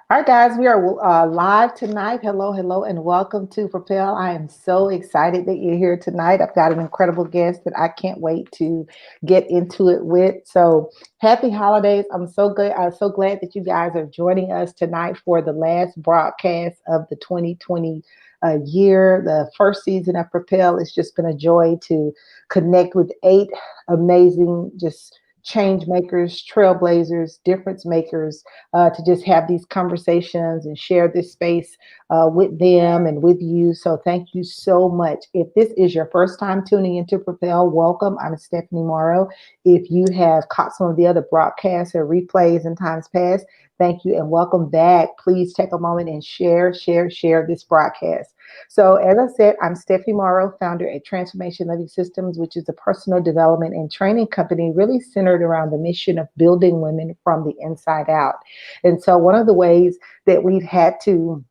All right, guys, we are live tonight. Hello, hello, and welcome to Propel. I am so excited that you're here tonight. I've got an incredible guest that I can't wait to get into it with. So, happy holidays! I'm so good. I'm so glad that you guys are joining us tonight for the last broadcast of the 2020 year, the first season of Propel. It's just been a joy to connect with eight amazing, just change makers, trailblazers, difference makers to just have these conversations and share this space with them and with you. So thank you so much. If this is your first time tuning into Propel, welcome. I'm Stephanie Morrow. If you have caught some of the other broadcasts or replays in times past, thank you and welcome back. Please take a moment and share this broadcast. So, as I said, I'm Stephanie Morrow, founder at Transformation Living Systems, which is a personal development and training company really centered around the mission of building women from the inside out. And so, one of the ways that we've had to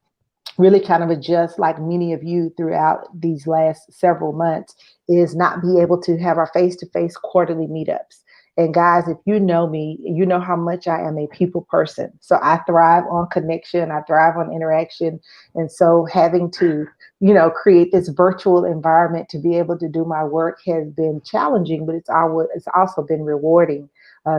really kind of adjust, like many of you throughout these last several months, is not be able to have our face to face quarterly meetups. And guys, if you know me, you know how much I am a people person. So I thrive on connection, I thrive on interaction. And so having to, create this virtual environment to be able to do my work has been challenging, but it's also been rewarding.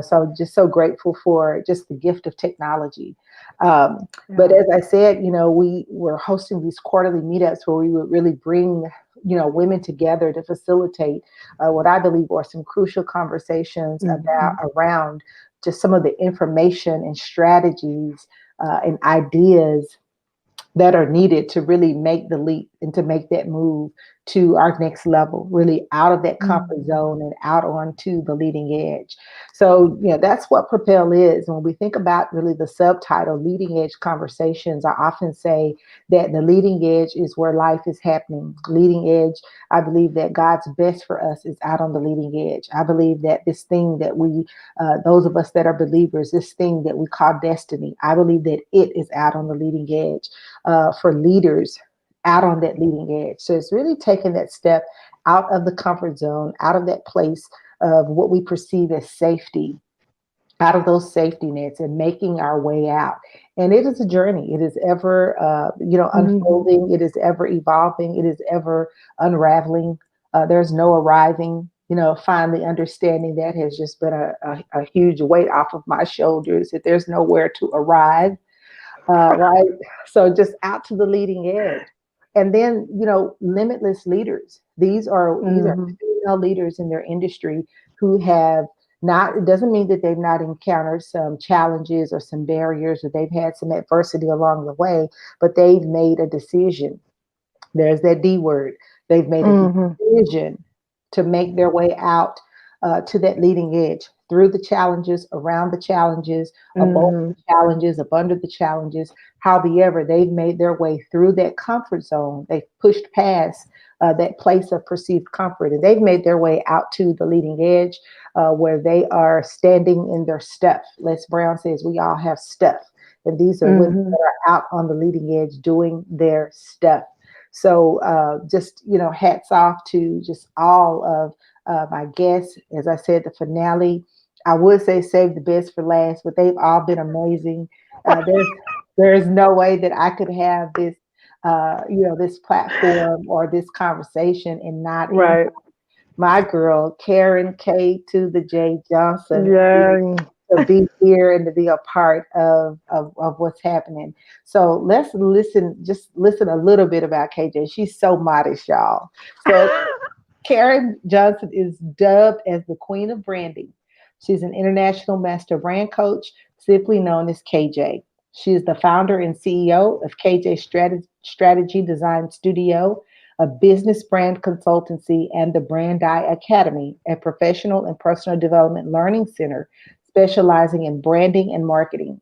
So just so grateful for just the gift of technology. But Yeah. as I said, we were hosting these quarterly meetups where we would really bring, women together to facilitate what I believe are some crucial conversations about Mhm. around just some of the information and strategies and ideas that are needed to really make the leap and to make that move to our next level, really out of that comfort Mhm. zone and out onto the leading edge. So, that's what Propel is. When we think about really the subtitle, leading edge conversations, I often say that the leading edge is where life is happening. Leading edge, I believe that God's best for us is out on the leading edge. I believe that this thing that those of us that are believers, this thing that we call destiny, I believe that it is out on the leading edge for leaders out on that leading edge. So it's really taking that step out of the comfort zone, out of that place of what we perceive as safety, out of those safety nets and making our way out. And it is a journey. It is ever, Mhm. unfolding. It is ever evolving. It is ever unraveling. There's no arriving. Finally understanding that has just been a huge weight off of my shoulders. That there's nowhere to arrive, right? So just out to the leading edge. And then, limitless leaders. These are Mhm. female leaders in their industry who have not, it doesn't mean that they've not encountered some challenges or some barriers or they've had some adversity along the way, but they've made a decision. There's that D word. They've made a Mhm. decision to make their way out to that leading edge through the challenges, around the challenges, above the Mhm. challenges, up under the challenges. However, they've made their way through that comfort zone. They've pushed past that place of perceived comfort and they've made their way out to the leading edge where they are standing in their stuff. Les Brown says we all have stuff. And these are women Mhm. that are out on the leading edge doing their stuff. So just, hats off to just all of my guests. As I said, the finale, I would say save the best for last, but they've all been amazing. There's no way that I could have this platform or this conversation and not invite Right. my girl, Karen K to the J Johnson, Yeah. to be here and to be a part of what's happening. So let's listen, just listen a little bit about KJ. She's so modest, y'all. So Karen Johnson is dubbed as the Queen of Branding. She's an international master brand coach, simply known as KJ. She is the founder and CEO of KJ Strategy Design Studio, a business brand consultancy, and the Brand Eye Academy, a professional and personal development learning center specializing in branding and marketing.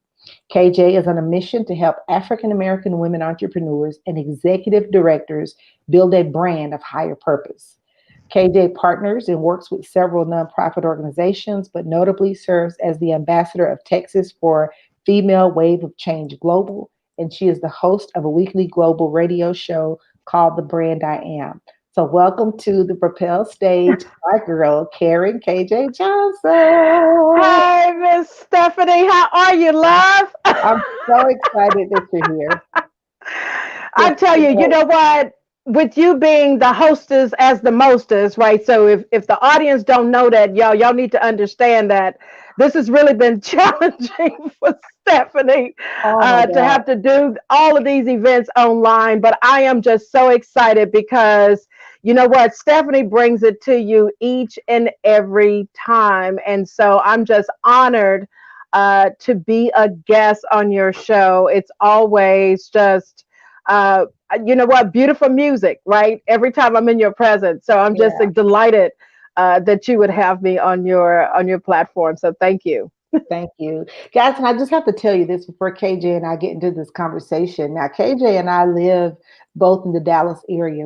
KJ is on a mission to help African American women entrepreneurs and executive directors build a brand of higher purpose. KJ partners and works with several nonprofit organizations, but notably serves as the ambassador of Texas for Female Wave of Change Global. And she is the host of a weekly global radio show called The Brand I Am. So, welcome to the Propel stage, my girl, Karen KJ Johnson. Hi, Miss Stephanie. How are you, love? So excited that you're here. I Just tell you, you know what? With you being the hostess as the mostest, right? So if the audience don't know that, y'all need to understand that this has really been challenging for Stephanie oh my to God. have to do all of these events online. But I am just so excited because you know what? Stephanie brings it to you each and every time, and so I'm just honored to be a guest on your show. It's always just uh, you know what, beautiful music, right? Every time I'm in your presence, so I'm just Yeah. delighted that you would have me on your platform. So thank you. Thank you. Guys, and I just have to tell you this before KJ and I get into this conversation. Now, KJ and I live both in the Dallas area.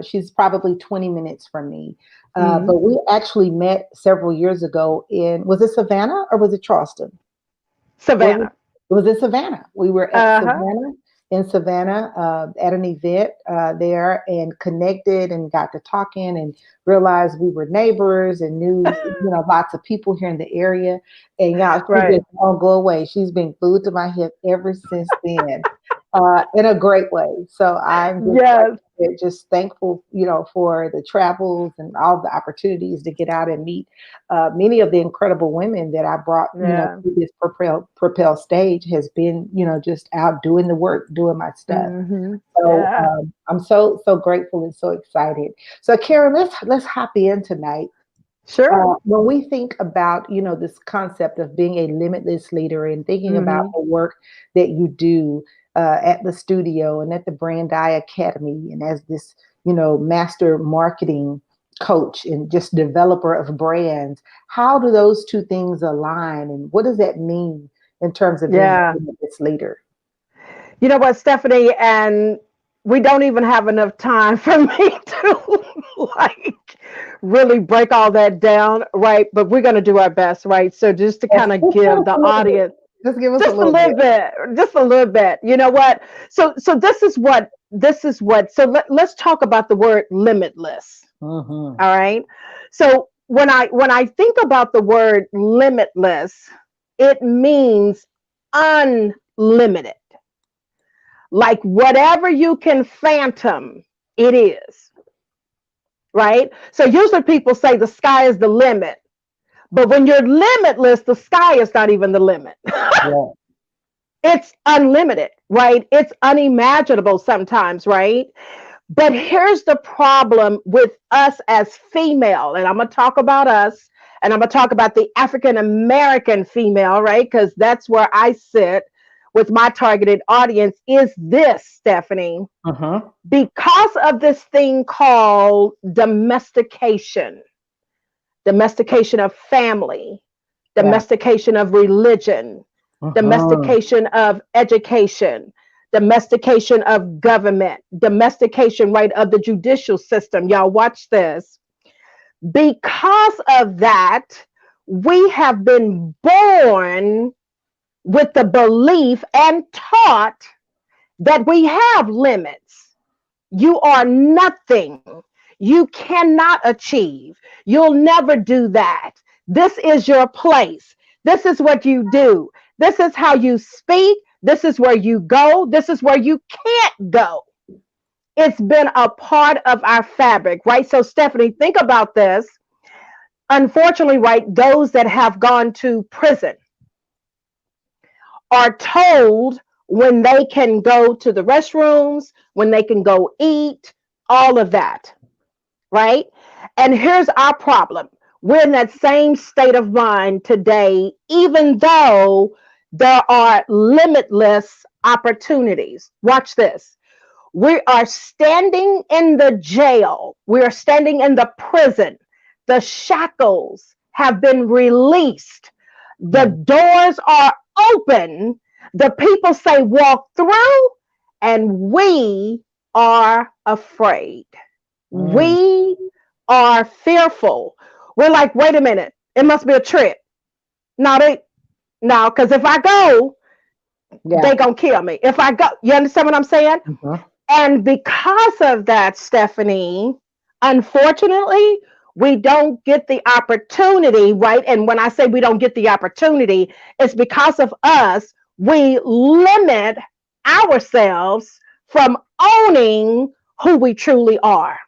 She's probably 20 minutes from me. Mm. But we actually met several years ago was it Savannah or was it Charleston? Was it? Savannah. It was in Savannah. We were at Uh huh. Savannah in Savannah at an event there and connected and got to talking and realized we were neighbors and knew lots of people here in the area. And y'all, she Right. just won't go away. She's been glued to my hip ever since then, in a great way. So I'm just like Yes. just thankful, for the travels and all the opportunities to get out and meet many of the incredible women that I brought, Yeah. to this propel stage has been, just out doing the work, doing my stuff. Hmm. So Yeah. I'm so grateful and so excited. So Karen, let's hop in tonight. Sure. When we think about, this concept of being a limitless leader and thinking about Hmm. the work that you do at the studio and at the Brand Eye Academy and as this, master marketing coach and just developer of brands, how do those two things align and what does that mean in terms of being a Yeah. limitless leader? You know what, Stephanie, and we don't even have enough time for me to like really break all that down, right? But we're going to do our best, right? So just to Yes, kind of just give give us the a little bit. audience Just give us a just a little little bit. bit, just a little bit. You know what? So this is what. So let's talk about the word limitless. Hmm. All right. So when I think about the word limitless, it means unlimited. Like whatever you can phantom, it is, right? So usually people say the sky is the limit, but when you're limitless, the sky is not even the limit. Yeah. It's unlimited, right? It's unimaginable sometimes, right? But here's the problem with us as female, and I'm gonna talk about us, and I'm gonna talk about the African American female, right? Because that's where I sit with my targeted audience. Is this, Stephanie? Hmm. Because of this thing called domestication of family, Yeah. domestication of religion, Hmm. domestication of education, domestication of government, domestication, right, of the judicial system. Y'all watch this. Because of that, we have been born with the belief and taught that we have limits. You are nothing. You cannot achieve. You'll never do that. This is your place. This is what you do. This is how you speak. This is where you go. This is where you can't go. It's been a part of our fabric, right? So, Stephanie, think about this. Unfortunately, right, those that have gone to prison are told when they can go to the restrooms, when they can go eat, all of that, right? And here's our problem. We're in that same state of mind today, even though there are limitless opportunities. Watch this. We are standing in the jail, we are standing in the prison. The shackles have been released, the doors are open. The people say, walk through, and we are afraid. Mm. We are fearful. We're like, wait a minute, it must be a trick. No, no, because if I go, Yeah. they gonna kill me. If I go, you understand what I'm saying? Mhm. And because of that, Stephanie, unfortunately, we don't get the opportunity, right? And when I say we don't get the opportunity, it's because of us. we limit ourselves from owning who we truly are.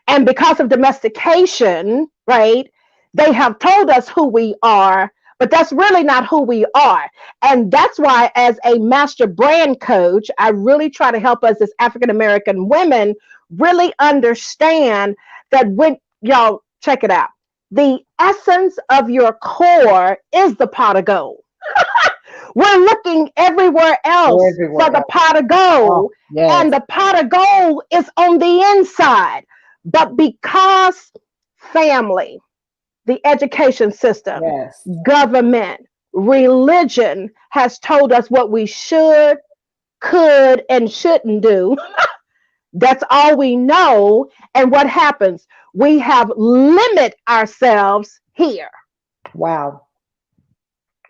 And because of domestication, right, they have told us who we are, but that's really not who we are. And that's why, as a master brand coach, I really try to help us as African American women really understand that when y'all check it out, the essence of your core is the pot of gold. We're looking everywhere else for Everywhere the else. pot of Oh, gold, and yes, the pot of gold is on the inside. But because family, the education system, yes. government, religion has told us what we should, could, and shouldn't do, that's all we know. And what happens? We have limit ourselves here. Wow.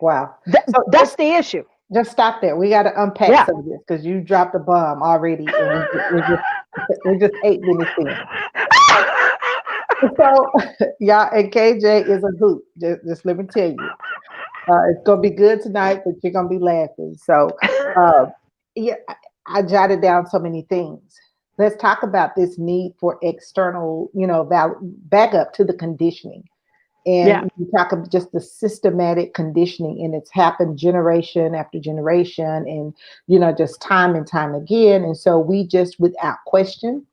Wow. So That's the issue. just stop there. We got to unpack Yeah. some of this because you dropped a bomb already, and we're just 8 minutes in. So, y'all, and KJ is a hoot. Just let me tell you, it's gonna be good tonight, but you're gonna be laughing. So, uh, yeah, I jotted down so many things. Let's talk about this need for external, backup to the conditioning. Yeah. And you talk about just the systematic conditioning, and it's happened generation after generation, and just time and time again. And so we just, without question,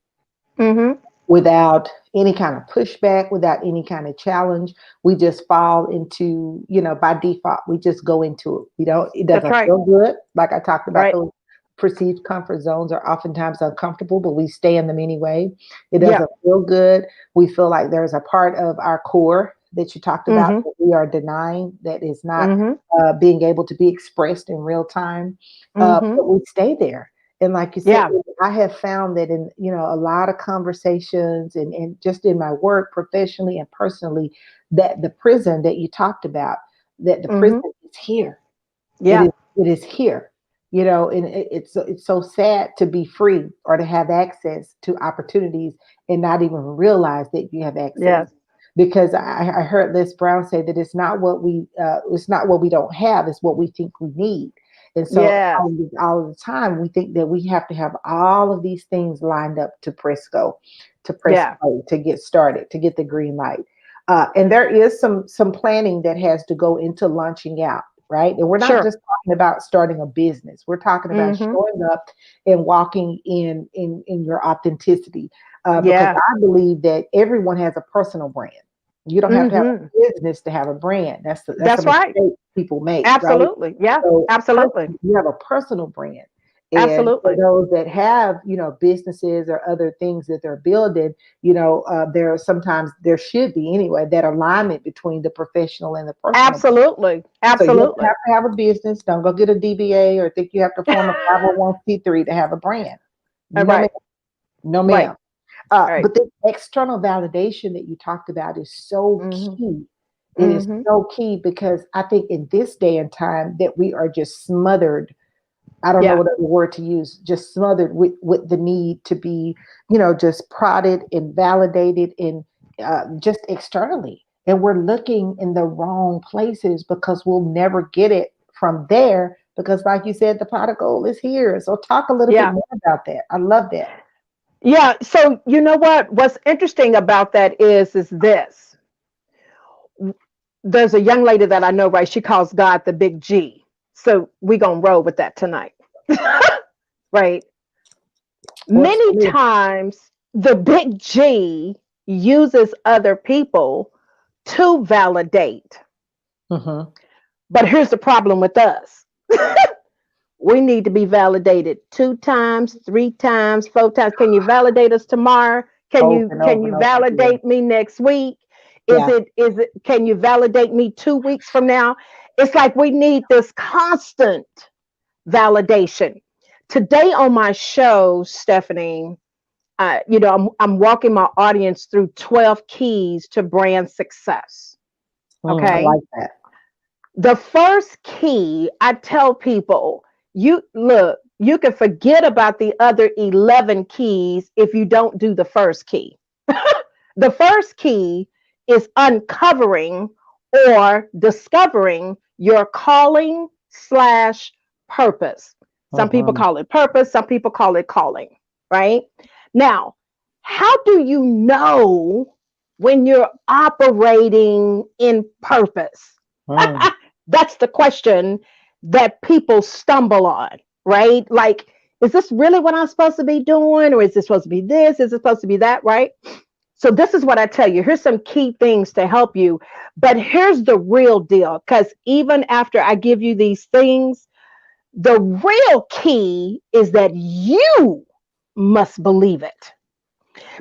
Mm-hmm. without any kind of pushback, without any kind of challenge, we just fall into, by default, we just go into it. We don't, it That's doesn't right. feel good. Like I talked about, Right. those perceived comfort zones are oftentimes uncomfortable, but we stay in them anyway. It Yeah. doesn't feel good. We feel like there's a part of our core that you talked about Mm-hmm. that we are denying, that is not Mm-hmm. being able to be expressed in real time. Mm-hmm. But we stay there. And like you said, Yeah. I have found that in, a lot of conversations, and just in my work professionally and personally, that the prison that you talked about, that the prison Mm-hmm. is here. It Yeah. is it is here. And it's so sad to be free or to have access to opportunities and not even realize that you have access. Yes. Because I heard Les Brown say that it's not what we don't have, it's what we think we need. And so Yes. all of the time we think that we have to have all of these things lined up to press go, to press Yeah. play, to get started, to get the green light. And there is some planning that has to go into launching out, right? And we're not Sure. just talking about starting a business. We're talking about Mm-hmm. showing up and walking in your authenticity. Because Yeah. I believe that everyone has a personal brand. You don't have to have Mm-hmm. a business to have a brand. That's a That's right. mistake people make, right? Absolutely. Yeah. So Absolutely. you have a personal brand. And for Absolutely. those that have, businesses or other things that they're building, there should be anyway that alignment between the professional and the personal. Absolutely. So you don't Absolutely. have to have a business. Don't go get a DBA or think you have to form a 501(c)(3) to have a brand. No, ma'am. Right. No, Right. ma'am. Right. But the external validation that you talked about is so Mm-hmm. key. It is Mm-hmm. so key because I think in this day and time that we are just smothered. I don't know Yeah. what other word to use, just smothered with the need to be, just prodded and validated and just externally. And we're looking in the wrong places because we'll never get it from there. Because, like you said, the pot of gold is here. So, talk a little bit Yeah. more about that. I love that. Yeah. So you know what? What's interesting about that is this. There's a young lady that I know, right? She calls God the big G. So we gonna roll with that tonight. Right. Works for Many me. times the big G uses other people to validate. Hmm. But here's the problem with us. We need to be validated 2 times, 3 times, 4 times. Can you validate us tomorrow? Can Over you and can over you and over again. validate me next week? Is Yeah. it is it can you validate me 2 weeks from now? It's like we need this constant validation. Today on my show, Stephanie, I'm walking my audience through 12 keys to brand success. I Okay. like that. The first key, I tell people, you can forget about the other 11 keys if you don't do the first key. The first key is uncovering or discovering your calling, slash purpose. Some people Mhm. call it purpose, some people call it calling, right? Now, how do you know when you're operating in purpose? Mm. That's the question that people stumble on, right? Like, is this really what I'm supposed to be doing? Or is this supposed to be this? Is it supposed to be that, right? So, this is what I tell you. Here's some key things to help you. But here's the real deal, because even after I give you these things, the real key is that you must believe it.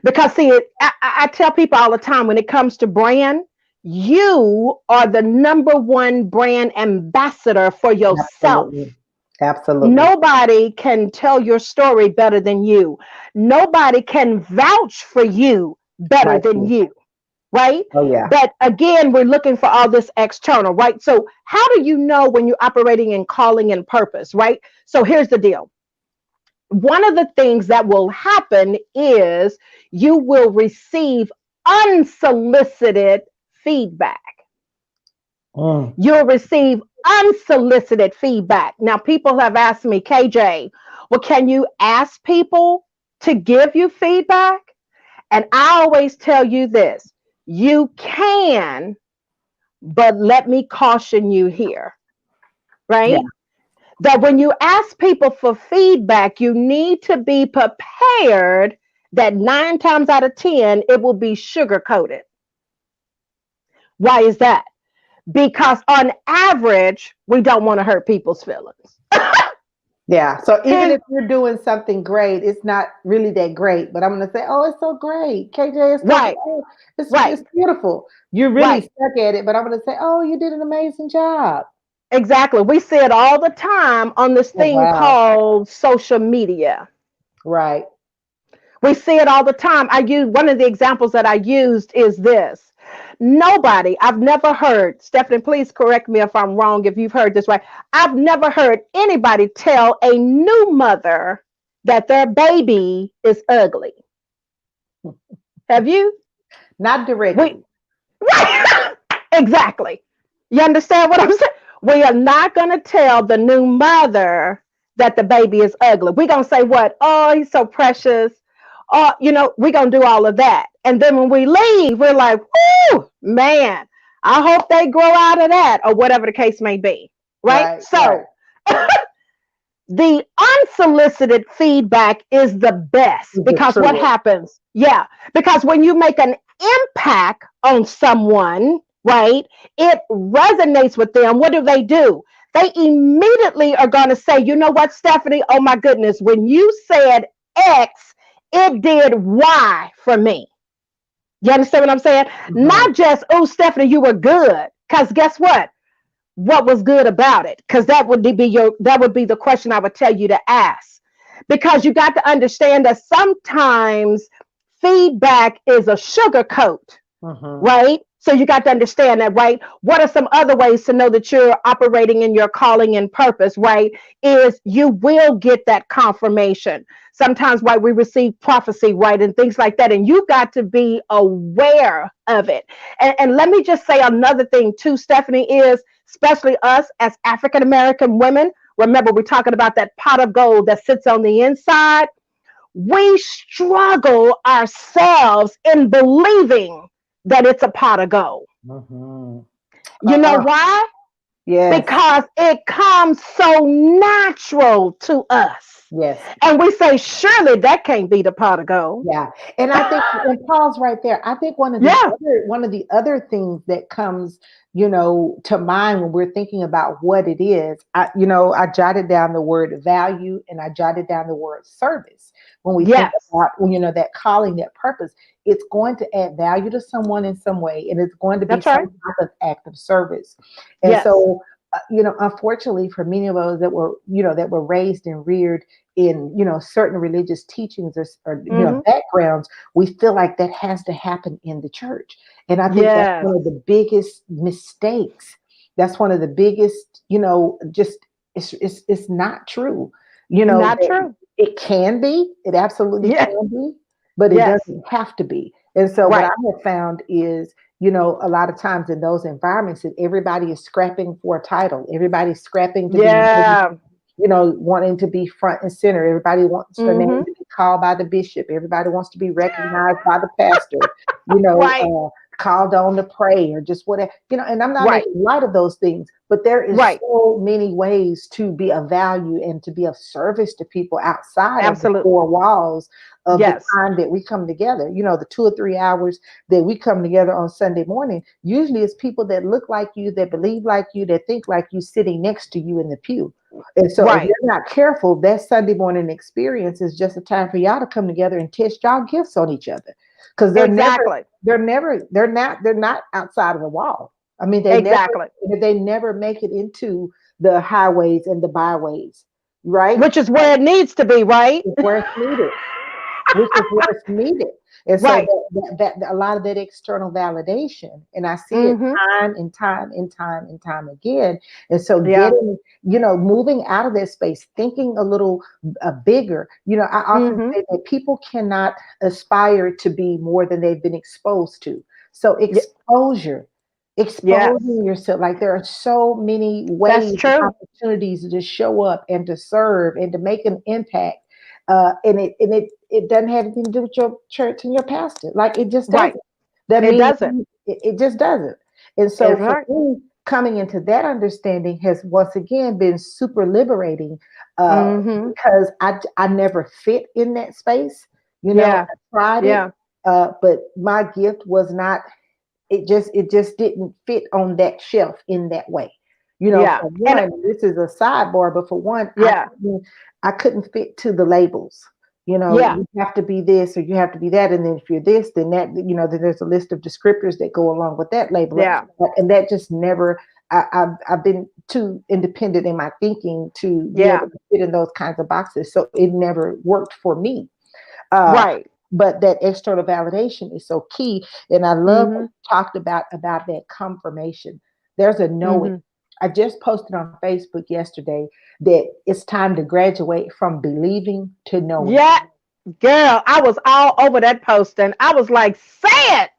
Because, see, I tell people all the time when it comes to brand, you are the number one brand ambassador for yourself. Absolutely. Absolutely. Nobody can tell your story better than you. Nobody can vouch for you better Like than you. you, right? Oh yeah. But again, we're looking for all this external, right? So, how do you know when you're operating in calling and purpose, right? So, here's the deal. One of the things that will happen is you will receive unsolicited feedback. Mm. You'll receive unsolicited feedback. Now, people have asked me, KJ, well, can you ask people to give you feedback? And I always tell you this, you can, but let me caution you here, Yeah. right? That when you ask people for feedback, you need to be prepared that 9 times out of 10, it will be sugar coated. Why is that? Because on average, we don't want to hurt people's feelings. Yeah. So even Here's if you're doing something great, it's not really that great. But I'm gonna say, oh, it's so great. KJ is so right, great. right, It's beautiful. You're really right. stuck at it, but I'm gonna say, oh, you did an amazing job. Exactly. We see it all the time on this Oh thing wow. called social media. Right. We see it all the time. I use one of the examples that I used is this. Nobody, I've never heard, Stephanie, please correct me if I'm wrong, if you've heard this right. I've never heard anybody tell a new mother that their baby is ugly. Have you? Not We directly. exactly. You understand what I'm saying? We are not going to tell the new mother that the baby is ugly. We're going to say what? Oh, he's so precious. Oh, we're going to do all of that. And then when we leave, we're like, whoo, man, I hope they grow out of that, or whatever the case may be. Right? Right. Right. So the unsolicited feedback is the best, Is the because what truest. happens? Yeah, because when you make an impact on someone, right, it resonates with them. What do? They immediately are going to say, you know what, Stephanie? Oh my goodness, when you said X, it did Y for me. You understand what I'm saying? Mhm. Not just, oh, Stephanie, you were good. Because guess what was good about it? Because that would be the question I would tell you to ask. Because you got to understand that sometimes feedback is a sugar coat, Mhm. right? So you got to understand that, right? What are some other ways to know that you're operating in your calling and purpose, right? Is you will get that confirmation. Sometimes, right, we receive prophecy, right, and things like that. And you got to be aware of it. And let me just say another thing too, Stephanie, is especially us as African American women. Remember, we're talking about that pot of gold that sits on the inside. We struggle ourselves in believing that it's a pot of gold. Mhm. You know Oh, why? yes. Because it comes so natural to us. Yes. And we say, surely that can't be the pot of gold. Yeah, and I think, and pause right there. I think Yeah. one of the other things that comes, to mind when we're thinking about what it is, I jotted down the word value and I jotted down the word service. When we think Yes. about, that calling, that purpose, it's going to add value to someone in some way, and it's going to be That's some right. type of act of service. And Yes. so, unfortunately, for many of us that were raised and reared in certain religious teachings or Hmm. backgrounds, we feel like that has to happen in the church, and I think that's Yes. one of the biggest mistakes. That's one of the biggest, just it's not true. Not That true. it can be, it absolutely Yeah. can be, but it Yes. doesn't have to be. And so what I Right. have found is, a lot of times in those environments, that everybody is scrapping for a title. Everybody's scrapping to be, Yeah. wanting to be front and center. Everybody wants their name Mm-hmm. to be called by the bishop. Everybody wants to be recognized by the pastor, Right. called on to pray or just whatever, and I'm not Right. making light of those things, but there is Right. so many ways to be of value and to be of service to people outside of the Absolutely. four walls of the Yes. time that we come together. The 2 or 3 hours that we come together on Sunday morning, usually it's people that look like you, that believe like you, that think like you, sitting next to you in the pew. And so if Right. you're not careful, that Sunday morning experience is just a time for y'all to come together and test y'all gifts on each other. Because Exactly. they're not outside of the wall. I mean, Exactly. they never make it into the highways and the byways, right? Which is where it needs to be, right? It's where it's needed, which is where it's needed. And so Right. a lot of that external validation, and I see it Mm-hmm. time and time and time and time again. And so Yeah. moving out of that space, thinking a little bigger. I often Mm-hmm. say that people cannot aspire to be more than they've been exposed to. So Yes. exposing yourself, like there are so many That's ways and true. opportunities to show up and to serve and to make an impact, and it doesn't have anything to do with your church and your pastor. Like, it just Right. doesn't. That It means doesn't. it just doesn't. And so It's for right. me, coming into that understanding has once again been super liberating, Mm-hmm. because I never fit in that space. Yeah. I tried it, Yeah. but my gift was not. It just didn't fit on that shelf in that way. Yeah. For And one, this is a sidebar, but for one, yeah. I couldn't fit to the labels. Yeah. You have to be this or you have to be that, and then if you're this, then that. Then there's a list of descriptors that go along with that label, Yeah. and that just never. I've been too independent in my thinking to be Yeah. able to fit in those kinds of boxes, so it never worked for me. Uh, Right. but that external validation is so key. And I love what Mm-hmm. you talked about that confirmation. There's a knowing. Mm-hmm. I just posted on Facebook yesterday that it's time to graduate from believing to knowing. Yeah. Girl, I was all over that post and I was like, say it,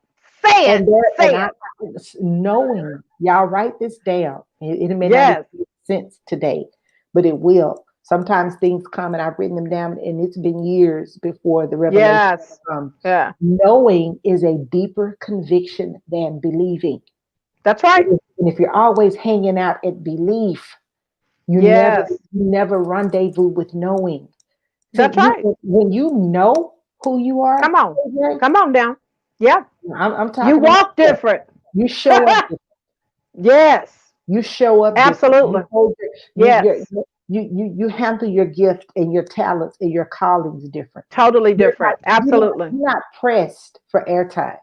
say it, And there, and say I it. knowing, y'all write this down. It may not even Yes. make sense today, but it will. Sometimes things come and I've written them down, and it's been years before the revelation Yes. comes. Yeah. Knowing is a deeper conviction than believing. That's right. And if you're always hanging out at belief, you never Yes. you never rendezvous with knowing. See, That's right. when you know who you are, Come on. AJ, Come on down. Yeah. I'm You talking to walk myself. different. You show up different. Yes. You show up different. Absolutely. You Yes. you handle your gift and your talents and your callings different. Totally You're not different. Absolutely. you're not pressed for airtime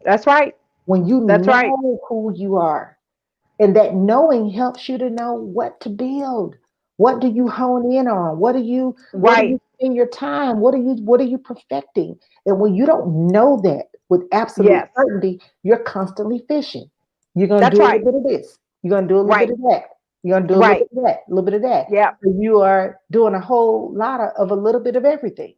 That's right. when you That's right. know who you are. And that knowing helps you to know what to build. What do you hone in on? What do Right. you spend your time? What are you perfecting? And when you don't know that with absolute Yes. certainty, you're constantly fishing. You're gonna That's do a right. little bit of this. You're gonna do a little bit Right. of that. You're gonna do a little Right. bit of that, a little bit of that. Yeah. So you are doing a whole lot of a little bit of everything.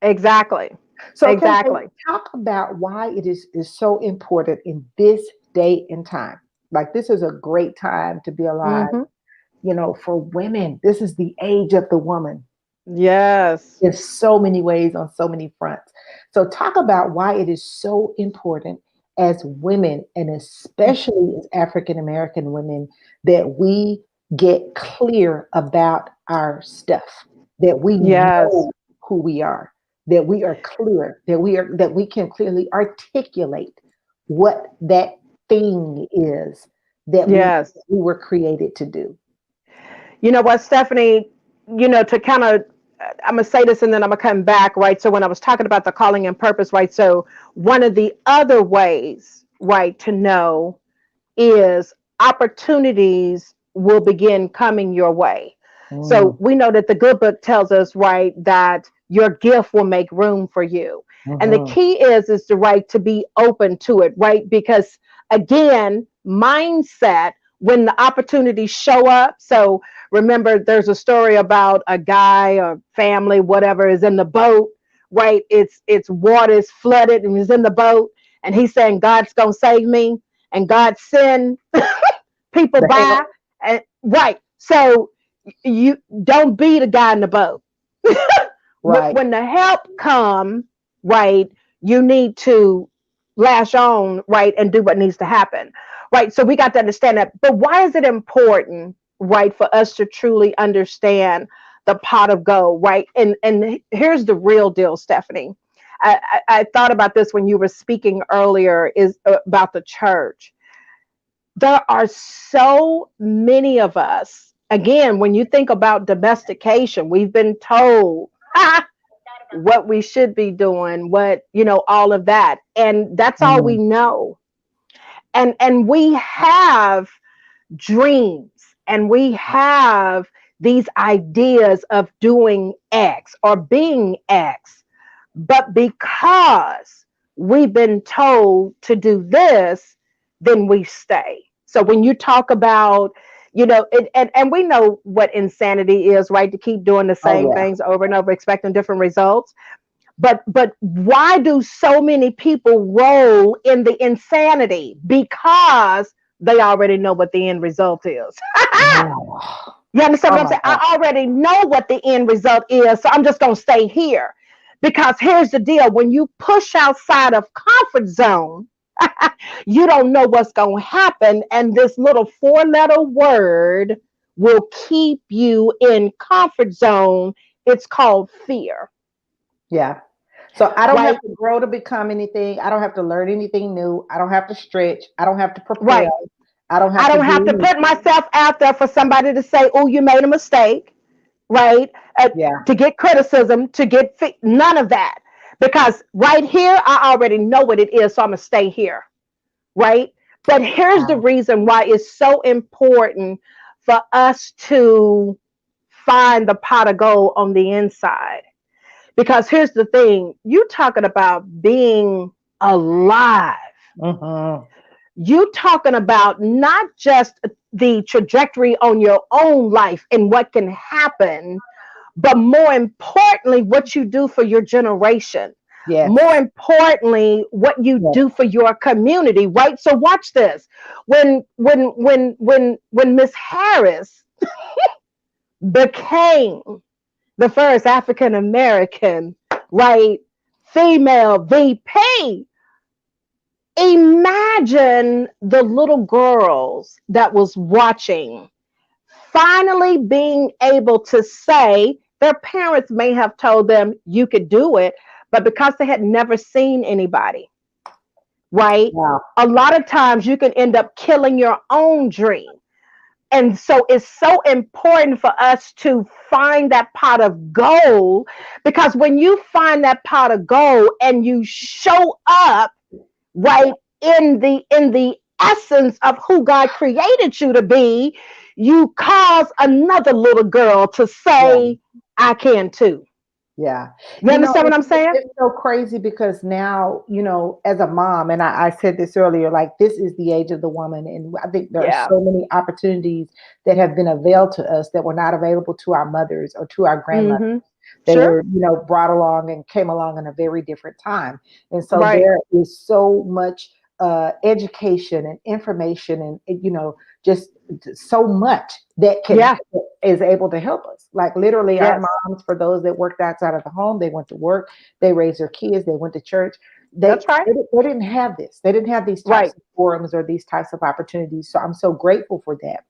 Exactly. So, okay, so Exactly. talk about why it is so important in this day and time. Like, this is a great time to be alive. Mm-hmm. For women, this is the age of the woman Yes. in so many ways, on so many fronts. So, talk about why it is so important as women, and especially as African American women, that we get clear about our stuff, that we Yes. know who we are, that we are clear, that we can clearly articulate what that thing is that Yes. we were created to do. You know what, Stephanie, to kind of, I'm going to say this and then I'm going to come back, right? So, when I was talking about the calling and purpose, right? So, one of the other ways, right, to know is opportunities will begin coming your way. So, Mm, we know that the good book tells us, right, that your gift will make room for you. And the mhm, key is the right to be open to it, right? Because again, mindset when the opportunities show up. So remember, there's a story about a guy or family, whatever, is in the boat, right? It's water is flooded and he's in the boat, and he's saying God's gonna save me, and God send people The by, help. and right. So you don't be the guy in the boat. Right. When the help come, right, you need to lash on, right, and do what needs to happen, right. So we got to understand that. But why is it important, right, for us to truly understand the pot of gold, right? And here's the real deal, Stephanie. I thought about this when you were speaking earlier, is about the church. There are so many of us. Again, when you think about domestication, we've been told what we should be doing, what, all of that. And that's all we Mm. know. And we have dreams, and we have these ideas of doing X or being X. But because we've been told to do this, then we stay. So when you talk about, and we know what insanity is, right? To keep doing the Oh same yeah. things over and over, expecting different results. But why do so many people roll in the insanity? Because they already know what the end result is. Oh, You understand oh what I'm my saying? God. I already know what the end result is, so I'm just going to stay here. Because here's the deal: when you push outside of comfort zone, you don't know what's going to happen, and this little four-letter word will keep you in comfort zone. It's called fear, Yeah. So I don't have right? to grow to become anything. I don't have to learn anything new. I don't have to stretch. I don't have to Right. propel. I don't I have to don't have to do put myself out there for somebody to say, "Oh, you made a mistake," right? yeah. To get criticism, to get none of that. Because right here, I already know what it is, so I'm going to stay here, right? But here's the Wow. reason why it's so important for us to find the pot of gold on the inside. Because here's the thing: you talking about being alive. Hmm. You talking about not just the trajectory on your own life and what can happen, but more importantly, what you do for your generation. More Yes. importantly, what you Yes. do for your community, right? So watch this. When Miss Harris became the first African American, right, female VP, imagine the little girls that was watching finally being able to say, their parents may have told them you could do it, but because they had never seen anybody, right? Wow. A lot of times you can end up killing your own dream. And so it's so important for us to find that pot of gold, because when you find that pot of gold and you show up, right, in the essence of who God created you to be, you cause another little girl to Yeah. say, I can too. Yeah. You understand what I'm It's, saying? it's so crazy because now, as a mom, and I said this earlier, like this is the age of the woman. And I think there are Yeah. so many opportunities that have been availed to us that were not available to our mothers or to our grandmothers. Mm-hmm. They Sure. were, brought along and came along in a very different time. And so Right. there is so much education and information and, just so much that Yeah. is able to help us. Like literally our Yes. moms, for those that worked outside of the home, they went to work, they raised their kids, they went to church. They, That's right. they didn't have this. They didn't have these types Right. of forums or these types of opportunities. So I'm so grateful for that.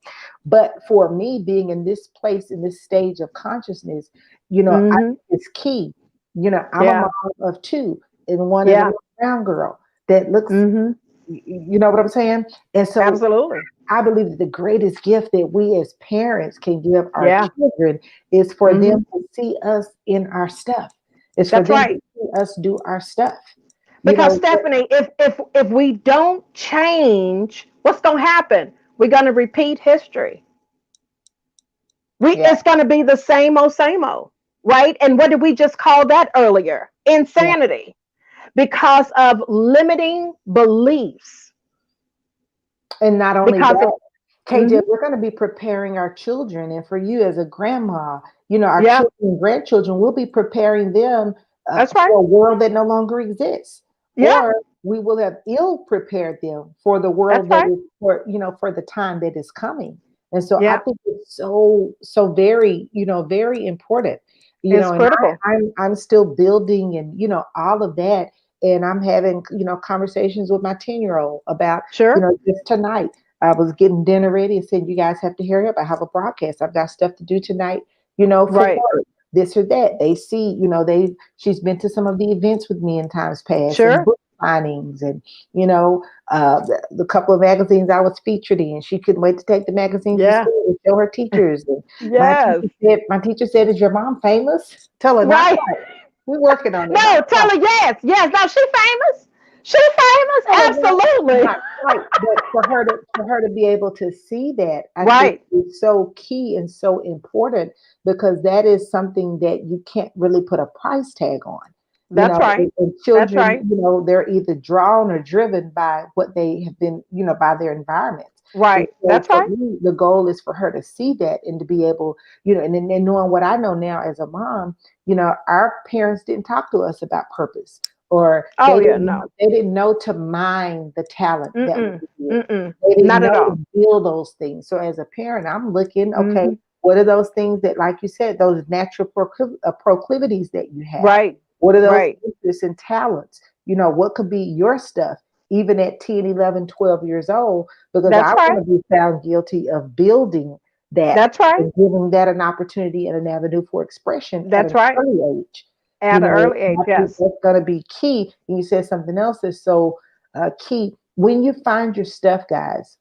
But for me being in this place, in this stage of consciousness, I Mm-hmm. think it's key. I'm a Yeah. mom of two, and one is a Yeah. little brown girl that looks, Mm-hmm. you know what I'm saying? And so Absolutely. I believe that the greatest gift that we as parents can give our Yeah. children is for Mm-hmm. them to see us in our stuff. It's for That's them to right. see us do our stuff. You Because know, Stephanie, if we don't change, what's gonna happen? We're gonna repeat history. yeah, It's gonna be the same old, right? And what did we just call that earlier? yeah. Insanity. Because of limiting beliefs. And not only Because of that, KJ, mhm, we're going to be preparing our children. And for you as a grandma, our yeah, children and grandchildren, we'll be preparing them that's right. for a world that no longer exists. Yeah, Or we will have ill prepared them for the That's world that right. is for, for the time that is coming. And so I Yeah, think it's so very, very important, it's and critical. I'm still building and, all of that. And I'm having, conversations with my 10-year-old about, Sure. just tonight. I was getting dinner ready and said, you guys have to hurry up. I have a broadcast. I've got stuff to do tonight, for Right. work, this or that. They see, she's been to some of the events with me in times past and Sure. book signings and, the couple of magazines I was featured in. She couldn't wait to take the magazines to Yeah. school and show her teachers. And Yes. my teacher said, is your mom famous? Tell her not Right. quite. We're working on it. No, Not tell quite. her yes. Yes. Now she famous. She Tell her famous. Absolutely. not quite. But for her to be able to see that, I think Right. is so key and so important, because that is something that you can't really put a price tag on. That's right. And That's children, right. they're either drawn or driven by what they have been, by their environments. And Right. so That's for right. me, the goal is for her to see that and to be able, and then knowing what I know now as a mom, our parents didn't talk to us about purpose, or Oh yeah. No. they didn't know to mine the talent that Mm-mm. we did. Mm-mm. They didn't Not at know all. to build those things. So as a parent, I'm looking, okay, Hmm. what are those things that, like you said, those natural proclivities that you have? Right. What are those Right. interests and talents? What could be your stuff, even at 10, 11, 12 years old? Because I That's right. want to be found guilty of building that That's right. and giving that an opportunity and an avenue for expression at That's an right. early age. At an early And age. I think Yes. that's going to be key. And you said something else that's so key. When you find your stuff, guys,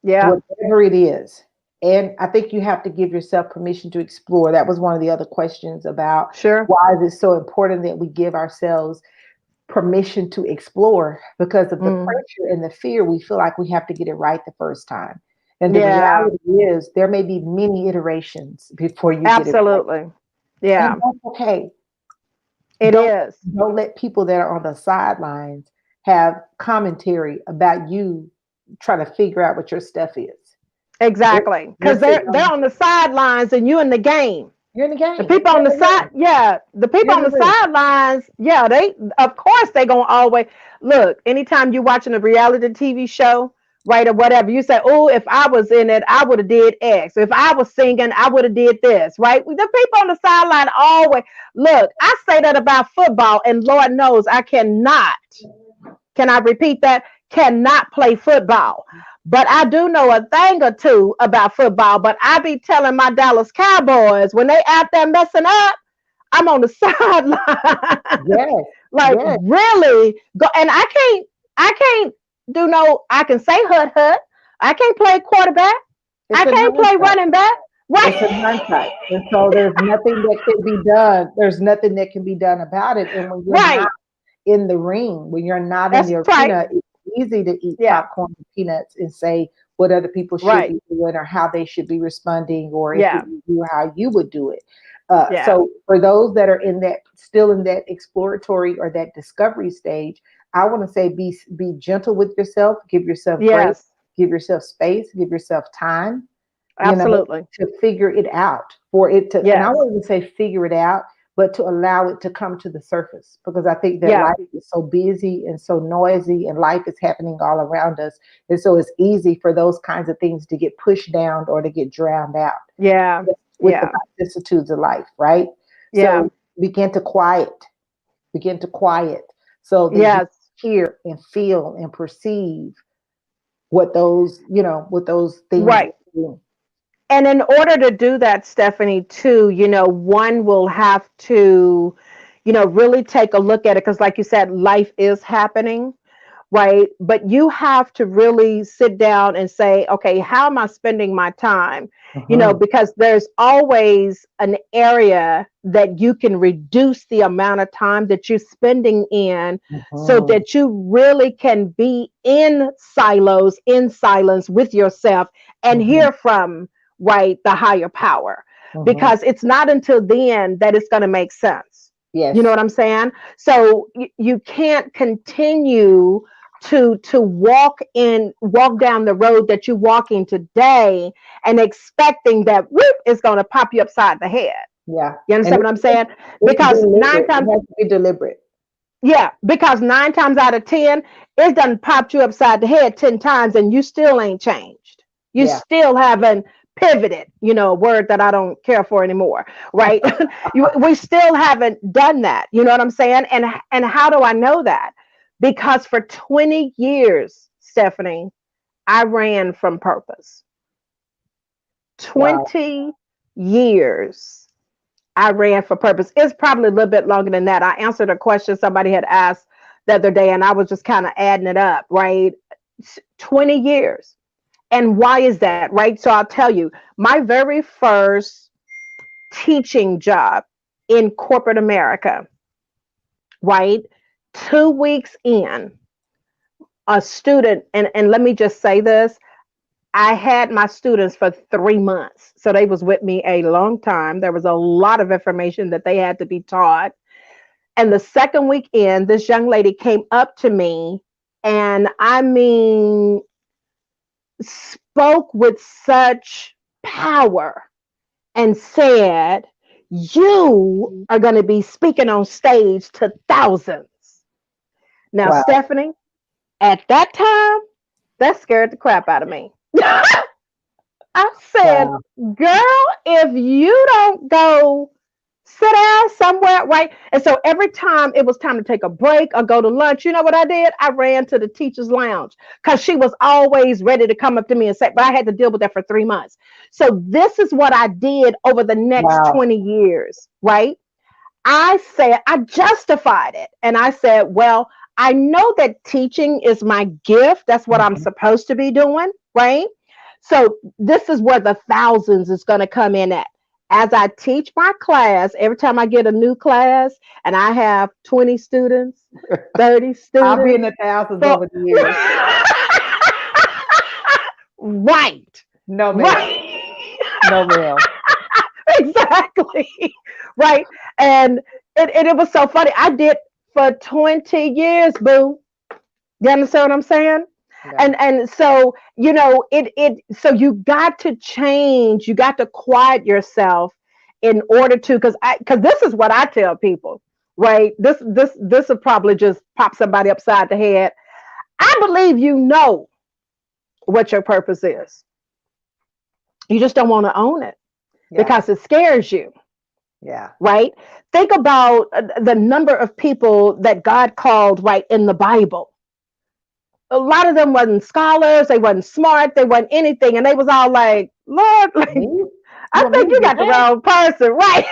Yeah. whatever it is, and I think you have to give yourself permission to explore. That was one of the other questions about Sure. why is it so important that we give ourselves permission to explore, because of the Mm. pressure and the fear. We feel like we have to get it right the first time. And the Yeah. reality is there may be many iterations before you get it right. Absolutely. And Yeah. that's okay. It Don't is. don't let people that are on the sidelines have commentary about you trying to figure out what your stuff is. They're, Exactly. they're Because sitting they're on on the sidelines and you in the game. you're in the The game. people You're on in the the side, room. yeah, the people You're in on the the room. sidelines, yeah, they of course they gonna always look. Anytime you're watching a reality TV show, right, or whatever, you say, "Oh, if I was in it, I would have did X. If I was singing, I would have did this." Right? The people on the sideline always look. I say that about football, and Lord knows I cannot. Can I repeat that? Cannot play football. But I do know a thing or two about football. But I be telling my Dallas Cowboys when they out there messing up, I'm on the sideline. Yes. Like Yes. really go and I can't do no I can say hut. I can't play quarterback. It's I in can't play hindsight. running back. It's in Right. hindsight. And so there's nothing that can be done. There's nothing that can be done about it. And when you're not Right. in the ring, when you're not in That's the right. arena, it's easy to eat Yeah. popcorn and peanuts and say what other people should Right. be doing or how they should be responding, or if it Yeah. was you, how you would do it. Yeah. So for those that are in that, still in that exploratory or that discovery stage, I want to say be gentle with yourself, give yourself grace, Yes. give yourself space, give yourself time, you know, Absolutely. to figure it out, for it to, and I Yes. won't even say figure it out, but to allow it to come to the surface, because I think that Yeah. life is so busy and so noisy and life is happening all around us. And so it's easy for those kinds of things to get pushed down or to get drowned out Yeah. with the Yeah. vicissitudes of life, right? Yeah. So begin to quiet, begin to quiet so that you Yes. hear and feel and perceive what those, what those things Right. are doing. And in order to do that, Stephanie, too, one will have to, really take a look at it because, like you said, life is happening, right? But you have to really sit down and say, okay, how am I spending my time? Mhm, Because there's always an area that you can reduce the amount of time that you're spending in so mhm, that you really can be in silos, in silence with yourself and mhm, hear from, right, the higher power. mhm. Because it's not until then that it's going to make sense. You know Yes. what I'm saying? So you can't continue to walk down the road that you're walking today and expecting that whoop is going to pop you upside the head. Yeah. You And understand what I'm saying? it's Because nine deliberate. It times has to be deliberate. Yeah, because 9 times out of 10, it done popped you upside the head 10 times and you still ain't changed. You Yeah. still haven't pivoted, a word that I don't care for anymore, right? We still haven't done that. You know what I'm saying? And how do I know that? Because for 20 years, Stephanie, I ran from purpose. Wow. 20 years. I ran for purpose. It's probably a little bit longer than that. I answered a question somebody had asked the other day, and I was just kind of adding it up, right? 20 years. And why is that, right? So I'll tell you, my very first teaching job in corporate America, right? 2 weeks in, a student, and let me just say this, I had my students for 3 months. So they was with me a long time. There was a lot of information that they had to be taught. And the second weekend, this young lady came up to me and I mean, spoke with such power and said, "You are going to be speaking on stage to thousands." Now, Wow. Stephanie, at that time, that scared the crap out of me. I said, Wow. "Girl, if you don't go sit down somewhere," right? And so every time it was time to take a break or go to lunch, you know what I did? I ran to the teacher's lounge because she was always ready to come up to me and say, but I had to deal with that for 3 months. So this is what I did over the next Wow. 20 years, right? I said, I justified it. And I said, well, I know that teaching is my gift. That's what I'm Mhm. supposed to be doing, right? So this is where the thousands is going to come in at. As I teach my class, every time I get a new class and I have 20 students, 30 I'll be in students, the thousands so over the years. right, No, ma'am. right. No, ma'am. Exactly. Right. And it was so funny. I did for 20 years, boo. You understand what I'm saying? Yeah. And so, it so you got to change, you got to quiet yourself in order to, because this is what I tell people, right? This will probably just pop somebody upside the head. I believe you know what your purpose is. You just don't want to own it Yeah. because it scares you, Yeah. right? Think about the number of people that God called right in the Bible. A lot of them wasn't scholars, they wasn't smart, they wasn't anything, and they was all like, Lord, Me? like, You I want me think to you do got the that? wrong person, right?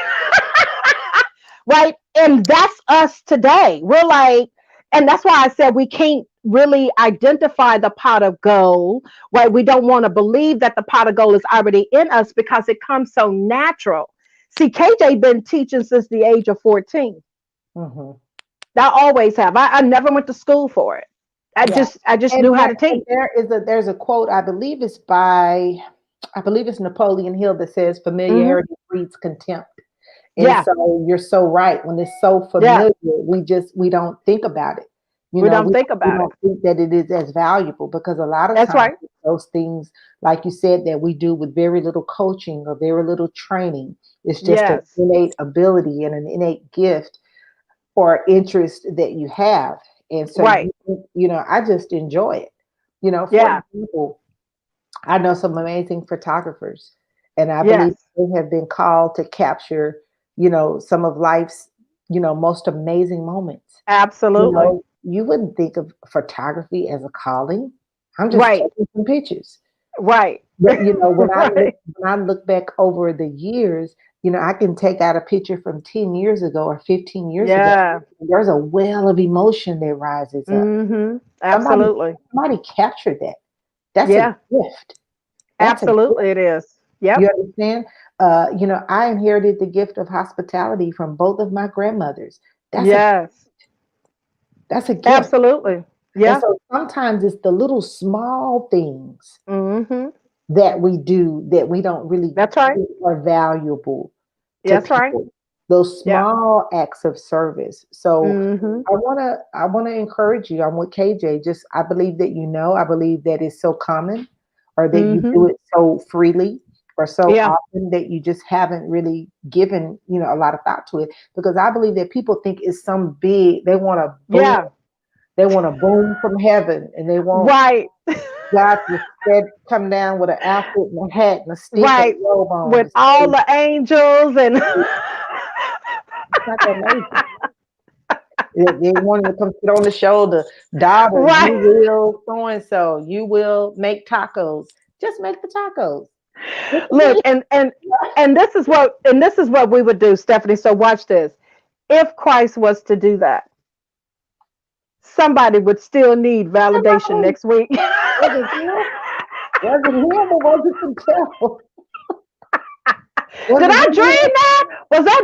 Right? And that's us today. We're like, and that's why I said we can't really identify the pot of gold, right? We don't want to believe that the pot of gold is already in us because it comes so natural. See, KJ been teaching since the age of 14. Hmm. I always have. I never went to school for it. I Yeah. just I just And knew how to and teach. there's a quote, I believe it's Napoleon Hill that says Hmm. familiarity breeds contempt. And Yeah, so you're so right. When it's so yeah. familiar, we don't think about it. We don't think We about it. don't think that it is as valuable because a lot of That's times right. those things, like you said, that we do with very little coaching or very little training, it's just an Yes. innate ability and an innate gift or interest that you have. And so Right. I just enjoy it. For Yeah. example, I know some amazing photographers, and I believe Yes. they have been called to capture, some of life's, most amazing moments. Absolutely. You wouldn't think of photography as a calling. I'm just Right. taking some pictures. Right. But Right. when I look back over the years, I can take out a picture from 10 years ago or 15 years ago. Yeah. There's a well of emotion that rises up. Mhm. Somebody Absolutely. somebody captured that. That's a Yeah. gift. That's a Absolutely it is. You Yep. understand? I inherited the gift of hospitality from both of my grandmothers. That's a Yes. that's a gift. Absolutely. And Yeah. so sometimes it's the little small things Mhm. that we do that we don't really That's right. think are valuable to That's right. people. Those Yeah. small acts of service. So Mhm. I wanna encourage you. I'm with KJ. Just I believe that I believe that it's so common or that you Mhm. do it so freely. or so Yeah. often that you just haven't really given, a lot of thought to it. Because I believe that people think it's some big, Yeah. they want a boom from heaven, and they want Right. God to come down with an outfit and a hat and a stick and Right. a robe on With and all say, the angels and it's not that amazing. They want to come sit on the shoulder. Daughter, you right. will so and so. You will make tacos. Just make the tacos. It's Look, me. and this is what we would do, Stephanie. So watch this. If Christ was to do that, somebody would still need validation Hello. next week. Was it him? Was it him or was it the devil? Was Did it I really him? dream that? Was that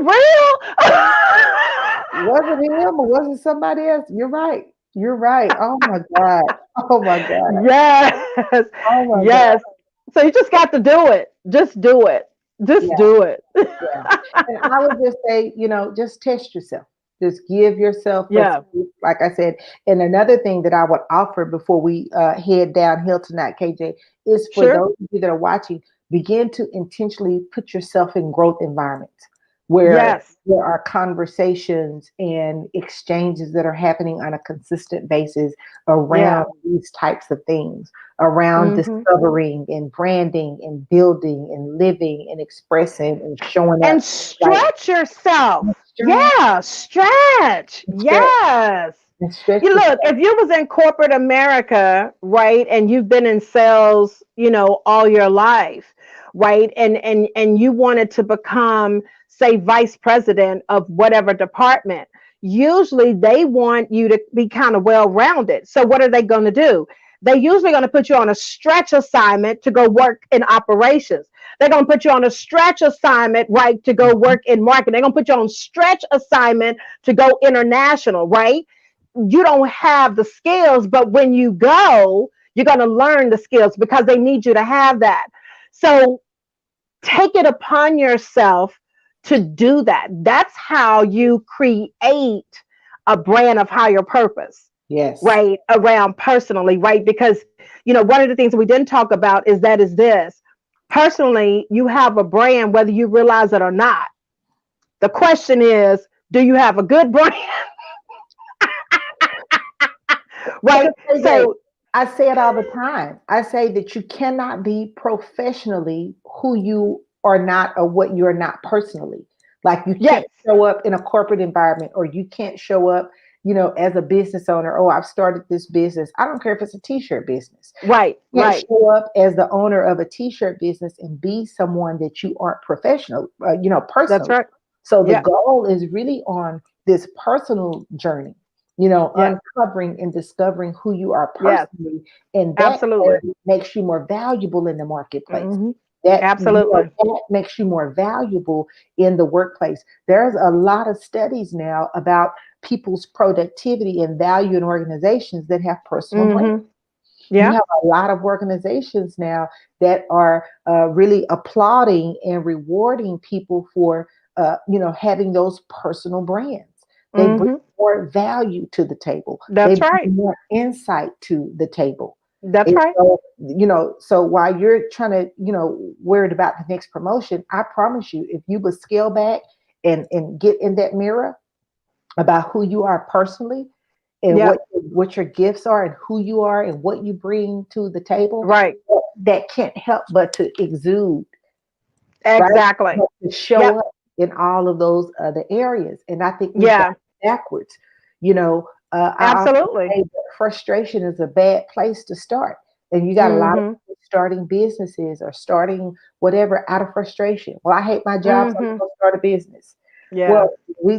Was it him or was it somebody else? You're right. You're right. Oh my God. Oh my God. real? Yes. Oh my God. Yes. So you just got to do it. Just do it. Just Yeah. do it. Yeah. And I would just say, just test yourself. Just give yourself Yeah. like I said. And another thing that I would offer before we head downhill tonight, KJ, is for Sure. those of you that are watching, begin to intentionally put yourself in growth environments where Yes. there are conversations and exchanges that are happening on a consistent basis around Yeah. these types of things, around Hmm. discovering and branding and building and living and expressing and showing up And like stretch yourself. stretch Yeah, stretch. and stretch Yes. and stretch You look, yourself. if you was in corporate America, right, and you've been in sales, all your life, right, and you wanted to become, say, vice president of whatever department, usually they want you to be kind of well rounded. So what are they going to do? They're usually going to put you on a stretch assignment to go work in operations. They're going to put you on a stretch assignment, right, to go work in marketing. They're going to put you on stretch assignment to go international, right? You don't have the skills, but when you go, you're going to learn the skills because they need you to have that. So take it upon yourself to do that. That's how you create a brand of higher purpose, Yes. right? Around personally, right? Because, one of the things we didn't talk about is this. Personally, you have a brand whether you realize it or not. The question is, do you have a good brand? Because Right? KJ, So, I say it all the time. I say that you cannot be professionally who you are not or what you are not personally. Like you yes, can't show up in a corporate environment or you can't show up, as a business owner. Oh, I've started this business. I don't care if it's a t-shirt business. right, You can't right. show up as the owner of a t-shirt business and be someone that you aren't professional, That's personally. right. So the Yeah, goal is really on this personal journey, yeah, uncovering and discovering who you are yes, personally, and that absolutely. makes you more valuable in the marketplace. Hmm. That Absolutely. that makes you more valuable in the workplace. There's a lot of studies now about people's productivity and value in organizations that have personal brands. Hmm. You Yeah, have a lot of organizations now that are really applauding and rewarding people for having those personal brands. They bring hmm. more value to the table. They That's right. bring more insight to the table. That's And right. so, so while you're trying to, worried about the next promotion, I promise you, if you would scale back and get in that mirror about who you are personally and Yeah, what your gifts are and who you are and what you bring to the table, right. that can't help but to exude, right? Exactly. But to show Yep. up in all of those other areas. And I think we've got Yeah, backwards. You know, I often absolutely. say that frustration is a bad place to start. And you got a lot of Hmm. people starting businesses or starting whatever out of frustration. Well, I hate my job, so I'm Hmm. going to start a business. Yeah. Well,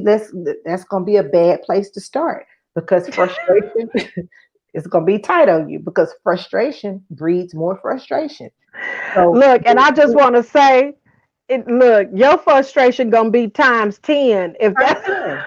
that's going to be a bad place to start because frustration is going to be tight on you because frustration breeds more frustration. So, Look, and I just want to say, look, your frustration gonna be times 10 if times that 10.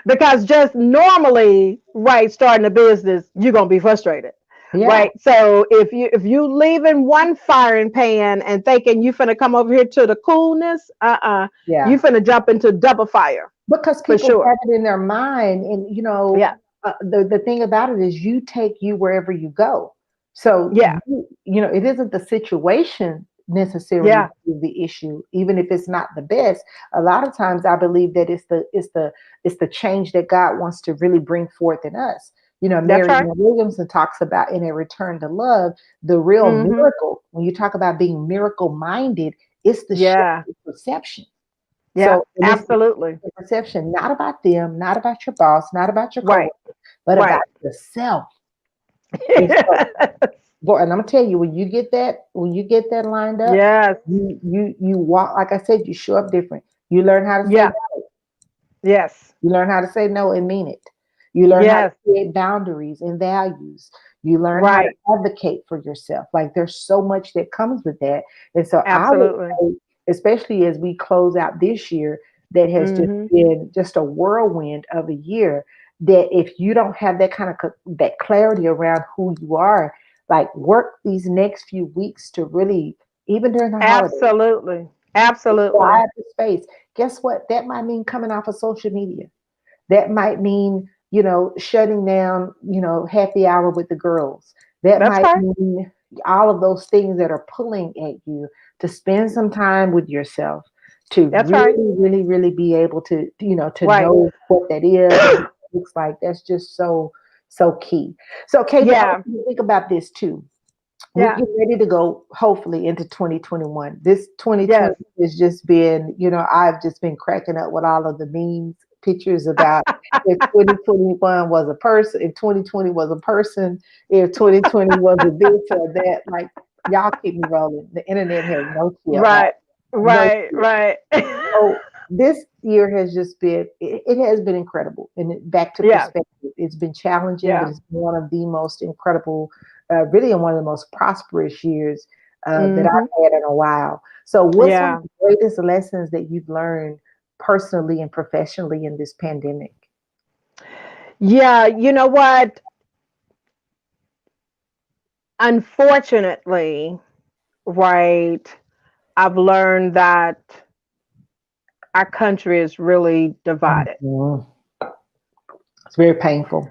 because just normally, right, starting a business, you're gonna be frustrated. Yeah, Right. So if you leaving one firing pan and thinking you finna come over here to the coolness, yeah. you finna jump into double fire Because for people sure. have it in their mind, and Yeah. the thing about it is you take you wherever you go. So Yeah. it isn't the situation necessarily Yeah, be the issue, even if it's not the best. A lot of times I believe that it's the change that God wants to really bring forth in us. You know, that's Mary right. Lynn Williamson talks about in A Return to Love, the real Mm-hmm. miracle. When you talk about being miracle minded, it's the shift Yeah, in perception. yeah, So, and it's absolutely. the perception, not about them, not about your boss, not about your Right, coworker, but about right. yourself. And so, boy, and I'm gonna tell you, when you get that lined up, Yes, you walk, like I said, you show up different. You learn how to say yeah, no. yes, You learn how to say no and mean it. You learn how to yes, create boundaries and values. You learn how to right, advocate for yourself. Like there's so much that comes with that. And so I would absolutely. say, especially as we close out this year, that has just Mm-hmm. been just a whirlwind of a year. That if you don't have that kind of that clarity around who you are, like work these next few weeks to really, even during the holidays, Absolutely, absolutely. quiet the space. Guess what? That might mean coming off of social media. That might mean, shutting down, happy hour with the girls. That That's might right. mean all of those things that are pulling at you to spend some time with yourself, to That's right. really, really, really be able to, to Right. know what that is and what it looks like. That's just so, so key. So, Katie, I want Yeah. you to think about this too. We're Yeah. getting ready to go, hopefully, into 2021. This 2020 Yes. has just been, I've just been cracking up with all of the memes, pictures about if 2021 was a person, if 2020 was a person, if 2020 was a this or that. Like, y'all keep me rolling. The internet has no chill, right? Right. No Right. chill. Right. So this year has just been, it has been incredible. And back to Yeah. perspective, it's been challenging, but Yeah. it's been one of the most incredible, really, and one of the most prosperous years that Mm-hmm. I've had in a while. So, what's one of Yeah. the greatest lessons that you've learned personally and professionally in this pandemic? Yeah. You know what? Unfortunately, right, I've learned that our country is really divided. Mhm. It's very painful.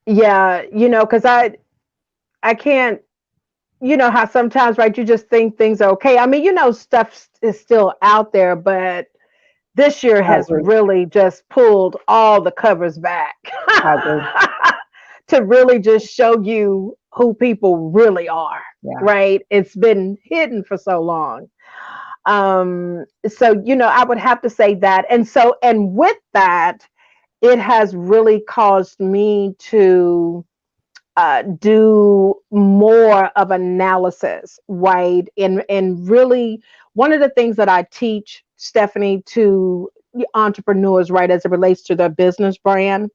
Yeah, because I can't, how sometimes, right, you just think things are okay. I mean, stuff is still out there, but this year I has agree. really just pulled all the covers back I agree. to really just show you who people really are, Yeah. right? It's been hidden for so long. So, I would have to say that. And with that, it has really caused me to do more of analysis, right? And really, one of the things that I teach, Stephanie, to entrepreneurs, right, as it relates to their business brand,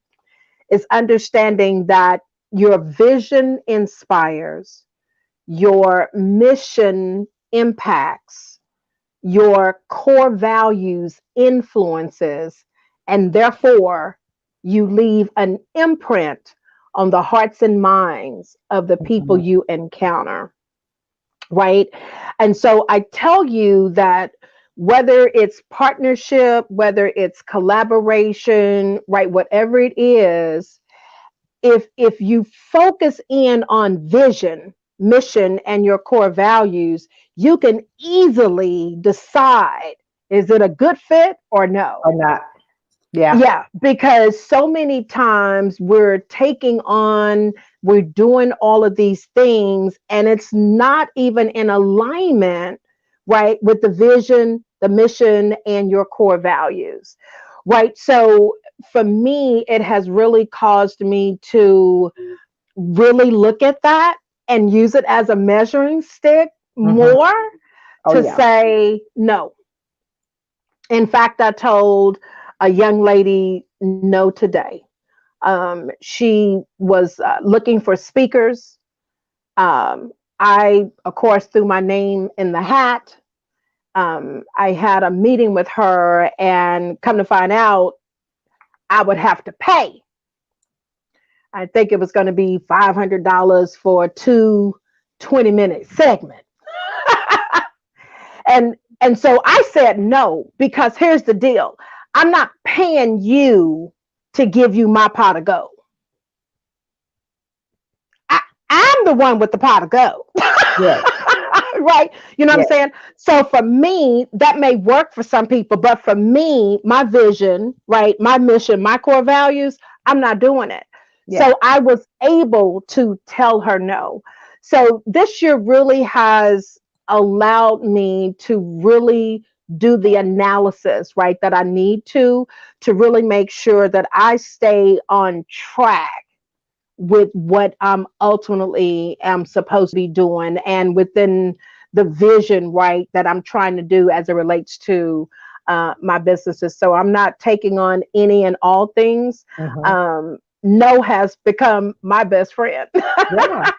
is understanding that your vision inspires, your mission impacts, your core values influences, and therefore you leave an imprint on the hearts and minds of the people Mhm. you encounter, right? And so I tell you that whether it's partnership, whether it's collaboration, right, whatever it is, if you focus in on vision, mission, and your core values, you can easily decide, is it a good fit or no? Or not. Yeah. Yeah, because so many times we're doing all of these things, and it's not even in alignment, right, with the vision, the mission, and your core values, right? So for me, it has really caused me to really look at that and use it as a measuring stick Hmm. more Oh, to yeah. say no. In fact, I told a young lady no today. She was looking for speakers. I, of course, threw my name in the hat. I had a meeting with her, and come to find out, I would have to pay. I think it was going to be $500 for two 20-minute segments. And so I said no, because here's the deal. I'm not paying you to give you my pot of gold. I, I'm the one with the pot of gold. Yes. Right? You know what I'm Yeah. saying? So for me, that may work for some people, but for me, my vision, right, my mission, my core values, I'm not doing it. Yeah. So I was able to tell her no. So this year really has allowed me to really do the analysis, right, that I need to really make sure that I stay on track with what I'm ultimately am supposed to be doing and within the vision, right, that I'm trying to do as it relates to my businesses. So I'm not taking on any and all things. Hmm. No has become my best friend. Yeah.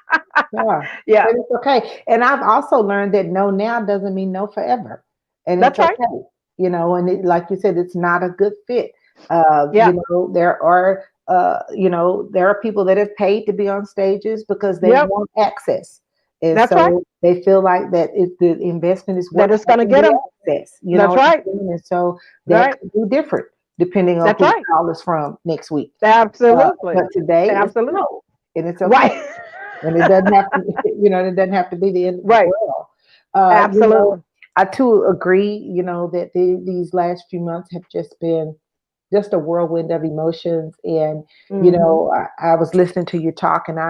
Yeah. Yeah, And it's okay. And I've also learned that no now doesn't mean no forever. And it's that's right. okay. And like you said, it's not a good fit. Yeah, There are people that have paid to be on stages because they yep, want access. And that's right. so they feel like that if the investment is That worth it's going to having get the them. access, That's right. and so that Right. could be different depending on That's who the right. call is from next week. Absolutely. But today is Absolutely. no, and it's okay. Right. And it doesn't have to, it doesn't have to be the end of the Right. world. Uh, you know, Absolutely. I too agree, that these last few months have just been just a whirlwind of emotions. And, Hmm. I was listening to you talk and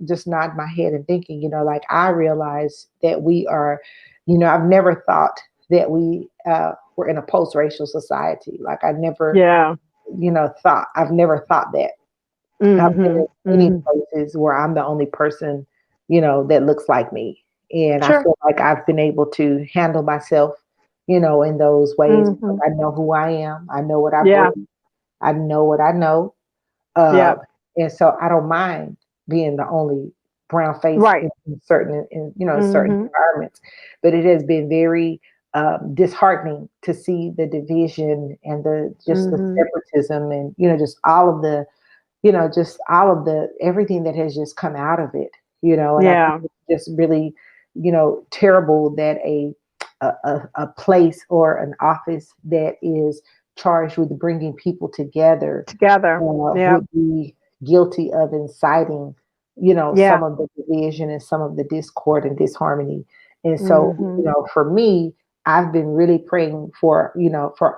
just nodding my head and thinking, like I realized that we are, I've never thought that we were in a post-racial society. Like Yeah. I've never thought that. I've been Hmm. in many Hmm. places where I'm the only person, that looks like me. And I Sure. feel like I've been able to handle myself, in those ways because Hmm. I know who I am. I know what I Yeah. bring. I know what I know. Uh, Yeah. and so I don't mind being the only brown face Right. in certain Hmm. environments. But it has been very disheartening to see the division and the Hmm. separatism and just all of the everything that has just come out of it, and I think Yeah. it's just really, terrible that a place or an office that is charged with bringing people together Together. Yeah. would be guilty of inciting, some Yeah. of the division and some of the discord and disharmony. And so, Hmm. for me, I've been really praying for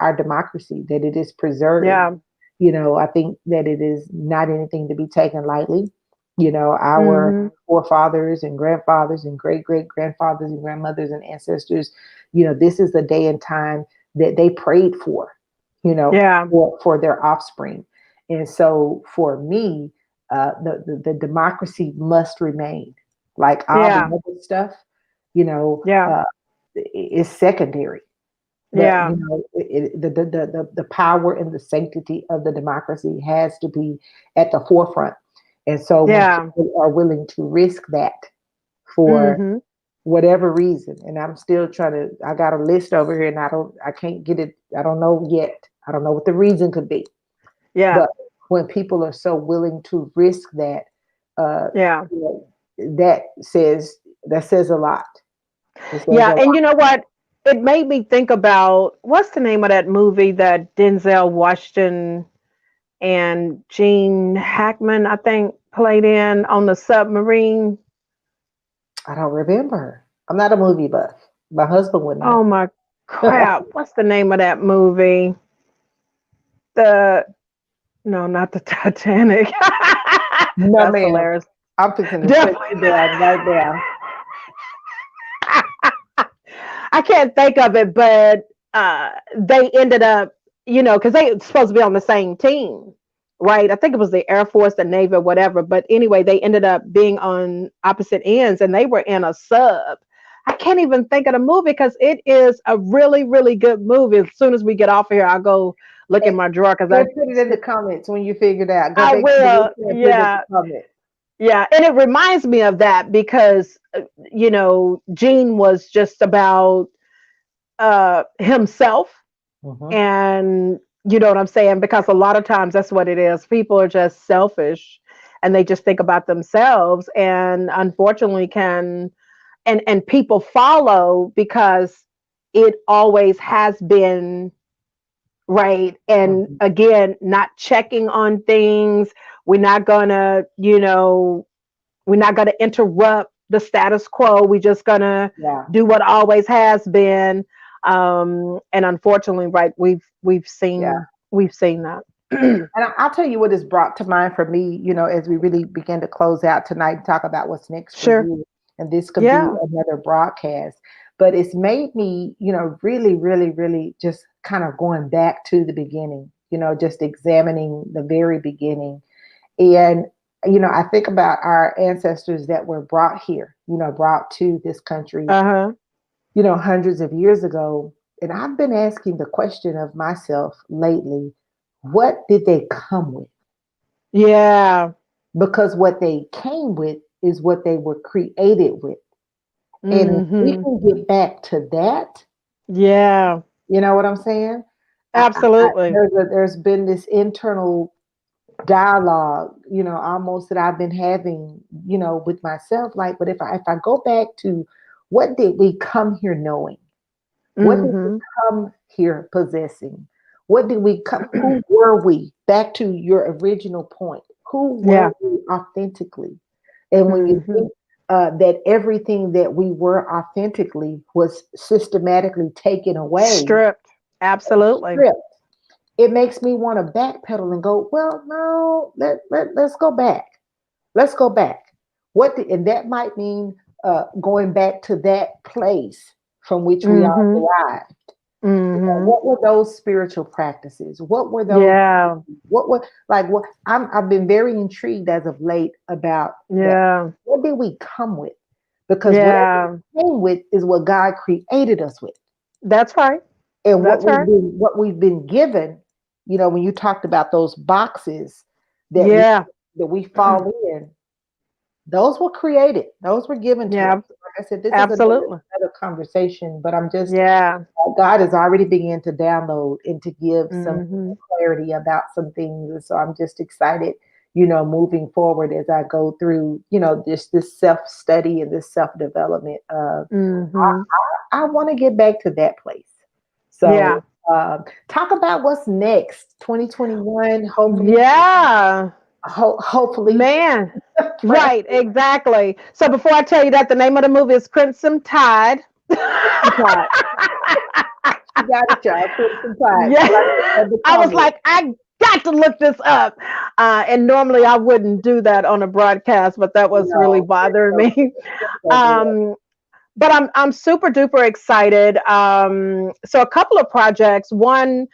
our democracy, that it is preserved. Yeah. I think that it is not anything to be taken lightly. Our Hmm. forefathers and grandfathers and great great grandfathers and grandmothers and ancestors, this is the day and time that they prayed for, Yeah. for their offspring. And so for me, the democracy must remain. Like all the Yeah. other stuff, you know, Yeah. uh, is secondary. But Yeah. the power and the sanctity of the democracy has to be at the forefront. And so when Yeah. people are willing to risk that for Hmm. whatever reason, and I'm still trying to, I got a list over here and I can't get it. I don't know yet. I don't know what the reason could be. Yeah. But when people are so willing to risk that, uh, Yeah. you know, that says a lot. It says Yeah. a And lot. you know what? It made me think about what's the name of that movie that Denzel Washington and Gene Hackman, I think, played in on the submarine. I don't remember. I'm not a movie buff. My husband would know. Oh my crap. What's the name of that movie? The No, not the Titanic. No, That's ma'am. hilarious. I'm fixing to shut Definitely. you down right now. I can't think of it, but they ended up, because they were supposed to be on the same team, right? I think it was the Air Force, the Navy, or whatever. But anyway, they ended up being on opposite ends, and they were in a sub. I can't even think of the movie because it is a really, really good movie. As soon as we get off of here, I'll go look in And my drawer because go put it in the comments when you figure it out. Go I back to the will. list and put it in the Yeah, comments. yeah, and it reminds me of that because Gene was just about himself, Hmm. and you know what I'm saying, because a lot of times that's what it is. People are just selfish and they just think about themselves, and unfortunately can and people follow because it always has been right. And Hmm. again, not checking on things. We're not gonna, we're not going to interrupt the status quo. We're just gonna Yeah. do what always has been. And unfortunately, right, Yeah. we've seen that. And I'll tell you what is brought to mind for me, as we really begin to close out tonight and talk about what's next for Sure. you. And this could be Yeah. another broadcast, but it's made me, really, really, really just kind of going back to the beginning, just examining the very beginning. And, I think about our ancestors that were brought here, brought to this country, Uh-huh. hundreds of years ago. And I've been asking the question of myself lately, what did they come with? Yeah. Because what they came with is what they were created with. And if we Mm-hmm. can get back to that, Yeah. you know what I'm saying? Absolutely. There's been this internal dialogue, almost that I've been having, with myself. Like, but if I go back to what did we come here knowing? What did we Mm-hmm. come here possessing? What did we come? Who were we? Back to your original point. Who were Yeah. we authentically? And when you Mm-hmm. think that everything that we were authentically was systematically taken away, Stripped. Absolutely. stripped, it makes me want to backpedal and go, well, no, let's go back. Let's go back. And that might mean going back to that place from which we are Mm-hmm. derived. Mm-hmm. What were those spiritual practices? What were those? Yeah. What were like? What I've been very intrigued as of late about that. Yeah. What did we come with? Because whatever Yeah. we came with is what God created us with, That's right. and That's right. what we've been given. When you talked about those boxes that we Yeah. that we fall in, those were created. Those were given to us. Yeah. Like I said, this is Absolutely. another conversation, but I'm just Yeah. God has already begun to download and to give some Mm-hmm. clarity about some things. And so I'm just excited, moving forward as I go through, this self study and this self development. Mm-hmm. I want to get back to that place. So Yeah. talk about what's next, 2021. Hopefully, Yeah. hopefully, Man. pray. Right, exactly. So before I tell you that, the name of the movie is Crimson Tide. You got it, y'all. Crimson Tide. Yeah. Somebody in the I was comments. like, I got to look this up. And normally I wouldn't do that on a broadcast, but that was really No, bothering so me. so good. Um, but I'm super duper excited. So a couple of projects. One,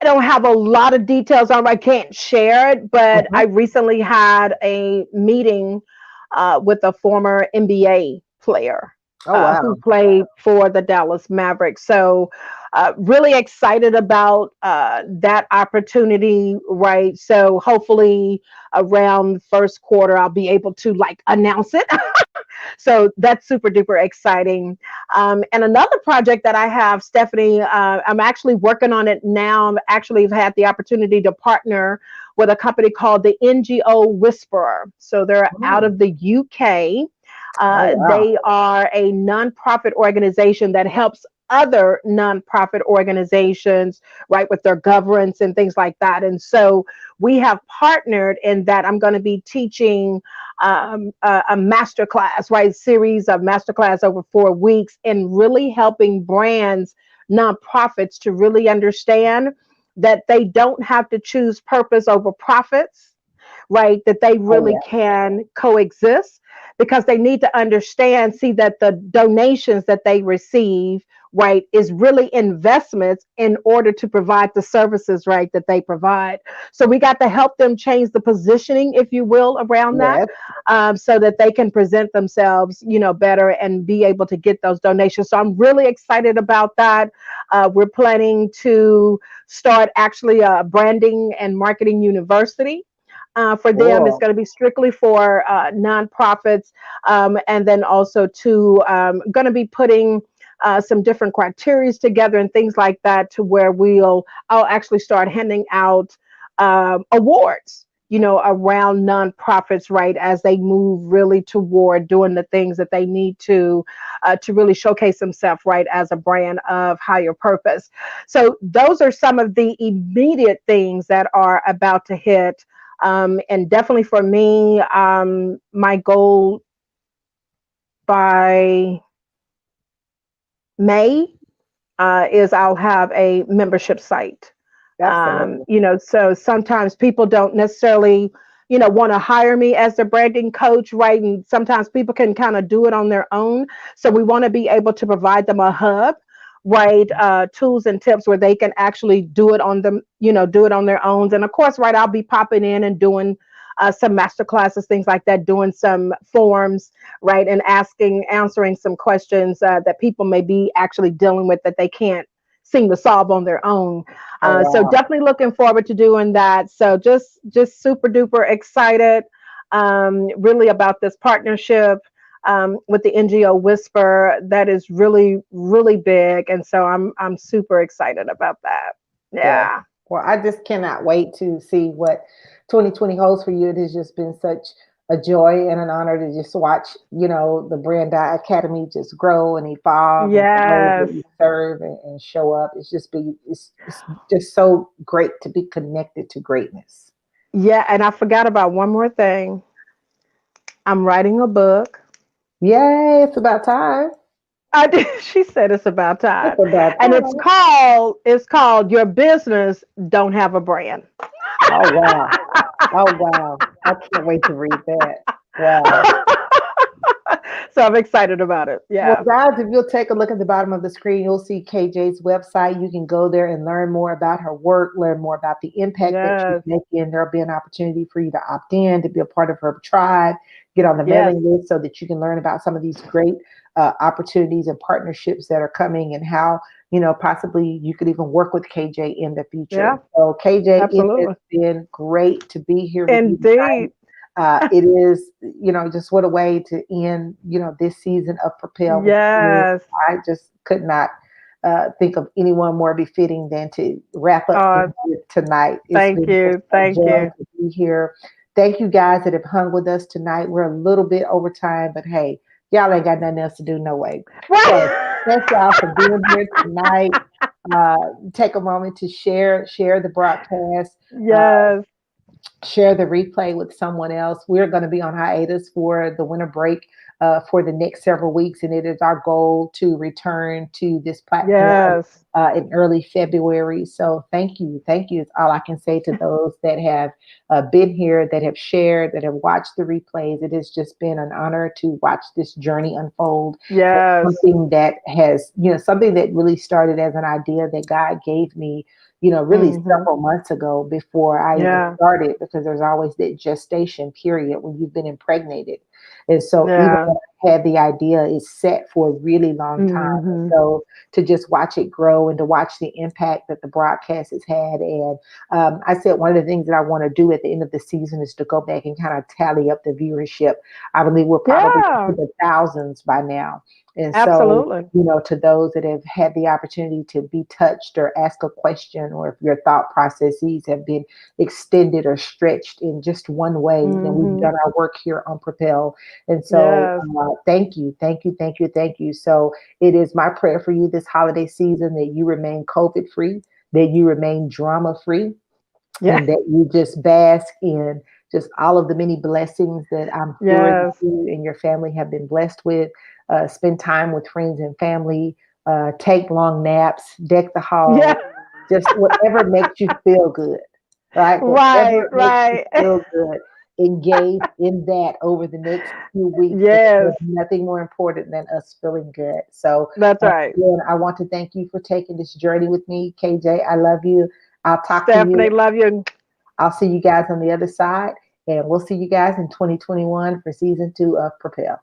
I don't have a lot of details on. I can't share it, but I Mhm. recently had a meeting with a former NBA player Oh who wow. played for the Dallas Mavericks. So, really excited about that opportunity, right? So, hopefully, around first quarter, I'll be able to like announce it. So that's super duper exciting. And another project that I have, Stephanie, I'm actually working on it now. I'm actually have had the opportunity to partner with a company called the NGO Whisperer. So they're out Mm. of the UK. Oh wow. They are a nonprofit organization that helps other nonprofit organizations, right, with their governance and things like that. And so we have partnered in that I'm going to be teaching a master class, right? Series of master class over 4 weeks, and really helping brands, nonprofits to really understand that they don't have to choose purpose over profits, right? That they Oh really yeah. can coexist because they need to understand, see that the donations that they receive, right, is really investments in order to provide the services, right, that they provide. So we got to help them change the positioning, if you will, around that, Yes. so that they can present themselves, better and be able to get those donations. So I'm really excited about that. We're planning to start actually a branding and marketing university for them. It's Cool. going to be strictly for nonprofits, and then also to going to be putting some different criterias together and things like that, to where I'll actually start handing out awards. Around nonprofits, right, as they move really toward doing the things that they need to really showcase themselves, right, as a brand of higher purpose. So those are some of the immediate things that are about to hit, and definitely for me, my goal by May is I'll have a membership site. Absolutely. So sometimes people don't necessarily, want to hire me as their branding coach, right? And sometimes people can kind of do it on their own. So we want to be able to provide them a hub, right? Tools and tips where they can actually do it on them, do it on their own. And of course, right, I'll be popping in and doing some master classes, things like that, doing some forms, right, and answering some questions that people may be actually dealing with that they can't seem to solve on their own. Oh, So wow. definitely looking forward to doing that. So just super duper excited, really about this partnership with the NGO Whisper. That is really really big, and so I'm super excited about that. Yeah. Yeah. Well, I just cannot wait to see what 2020 holds for you. It has just been such a joy and an honor to just watch, the Brand Academy just grow and evolve and those that Yes. you serve and show up. It's just so great to be connected to greatness. Yeah, and I forgot about one more thing. I'm writing a book. Yay, it's about time. I did. She said it's about It's time, about and it's time. called Your Business Don't Have a Brand. Oh, wow. Oh, wow. I can't wait to read that. Wow. So I'm excited about it. Well, Yeah. guys, if you'll take a look at the bottom of the screen, you'll see KJ's website. You can go there and learn more about her work, learn more about the impact that she's Yes. making. There'll be an opportunity for you to opt in, to be a part of her tribe, get on the Yes. mailing list so that you can learn about some of these great opportunities and partnerships that are coming and how, possibly you could even work with KJ in the future. Yeah. So, KJ, it has Absolutely. been great to be here with you tonight. Indeed. It is, just what a way to end, this season of Propel with you. Yes. I just could not think of anyone more befitting than to wrap up Uh, things with tonight. It's Thank been just you. a Thank joy you. to be here. Thank you guys that have hung with us tonight. We're a little bit over time, but hey, y'all ain't got nothing else to do, no way. So thank y'all for being here tonight. Take a moment to share the broadcast. Uh, Yes. share the replay with someone else. We're going to be on hiatus for the winter break for the next several weeks, and it is our goal to return to this platform Yes. in early February. So thank you. Thank you is all I can say to those that have been here, that have shared, that have watched the replays. It has just been an honor to watch this journey unfold. Yes. Something that has, something that really started as an idea that God gave me, really Hmm. several months ago before I even Yeah. started, because there's always that gestation period when you've been impregnated. And so even Yeah. when I had the idea, it's set for a really long time. Hmm. So to just watch it grow and to watch the impact that the broadcast has had. And I said one of the things that I want to do at the end of the season is to go back and kind of tally up the viewership. I believe we're probably Yeah. into the thousands by now. And so, Absolutely. to those that have had the opportunity to be touched or ask a question, or if your thought processes have been extended or stretched in just one way, then we've Hmm. done our work here on Propel. And so, Yes. thank you, thank you, thank you, thank you. So, it is my prayer for you this holiday season that you remain COVID free, that you remain drama free, Yeah. and that you just bask in just all of the many blessings that I'm sure that Yes. you and your family have been blessed with. Spend time with friends and family, take long naps, deck the Yeah. halls, just whatever makes you feel good, right? Right. Whatever makes you Right. feel good, engage in that over the next few weeks, because there's Yes. nothing more important than us feeling good. So, That's right. again, I want to thank you for taking this journey with me, KJ. I love you. I'll talk to you. Stephanie, love you. I'll see you guys on the other side, and we'll see you guys in 2021 for season 2 of Propel.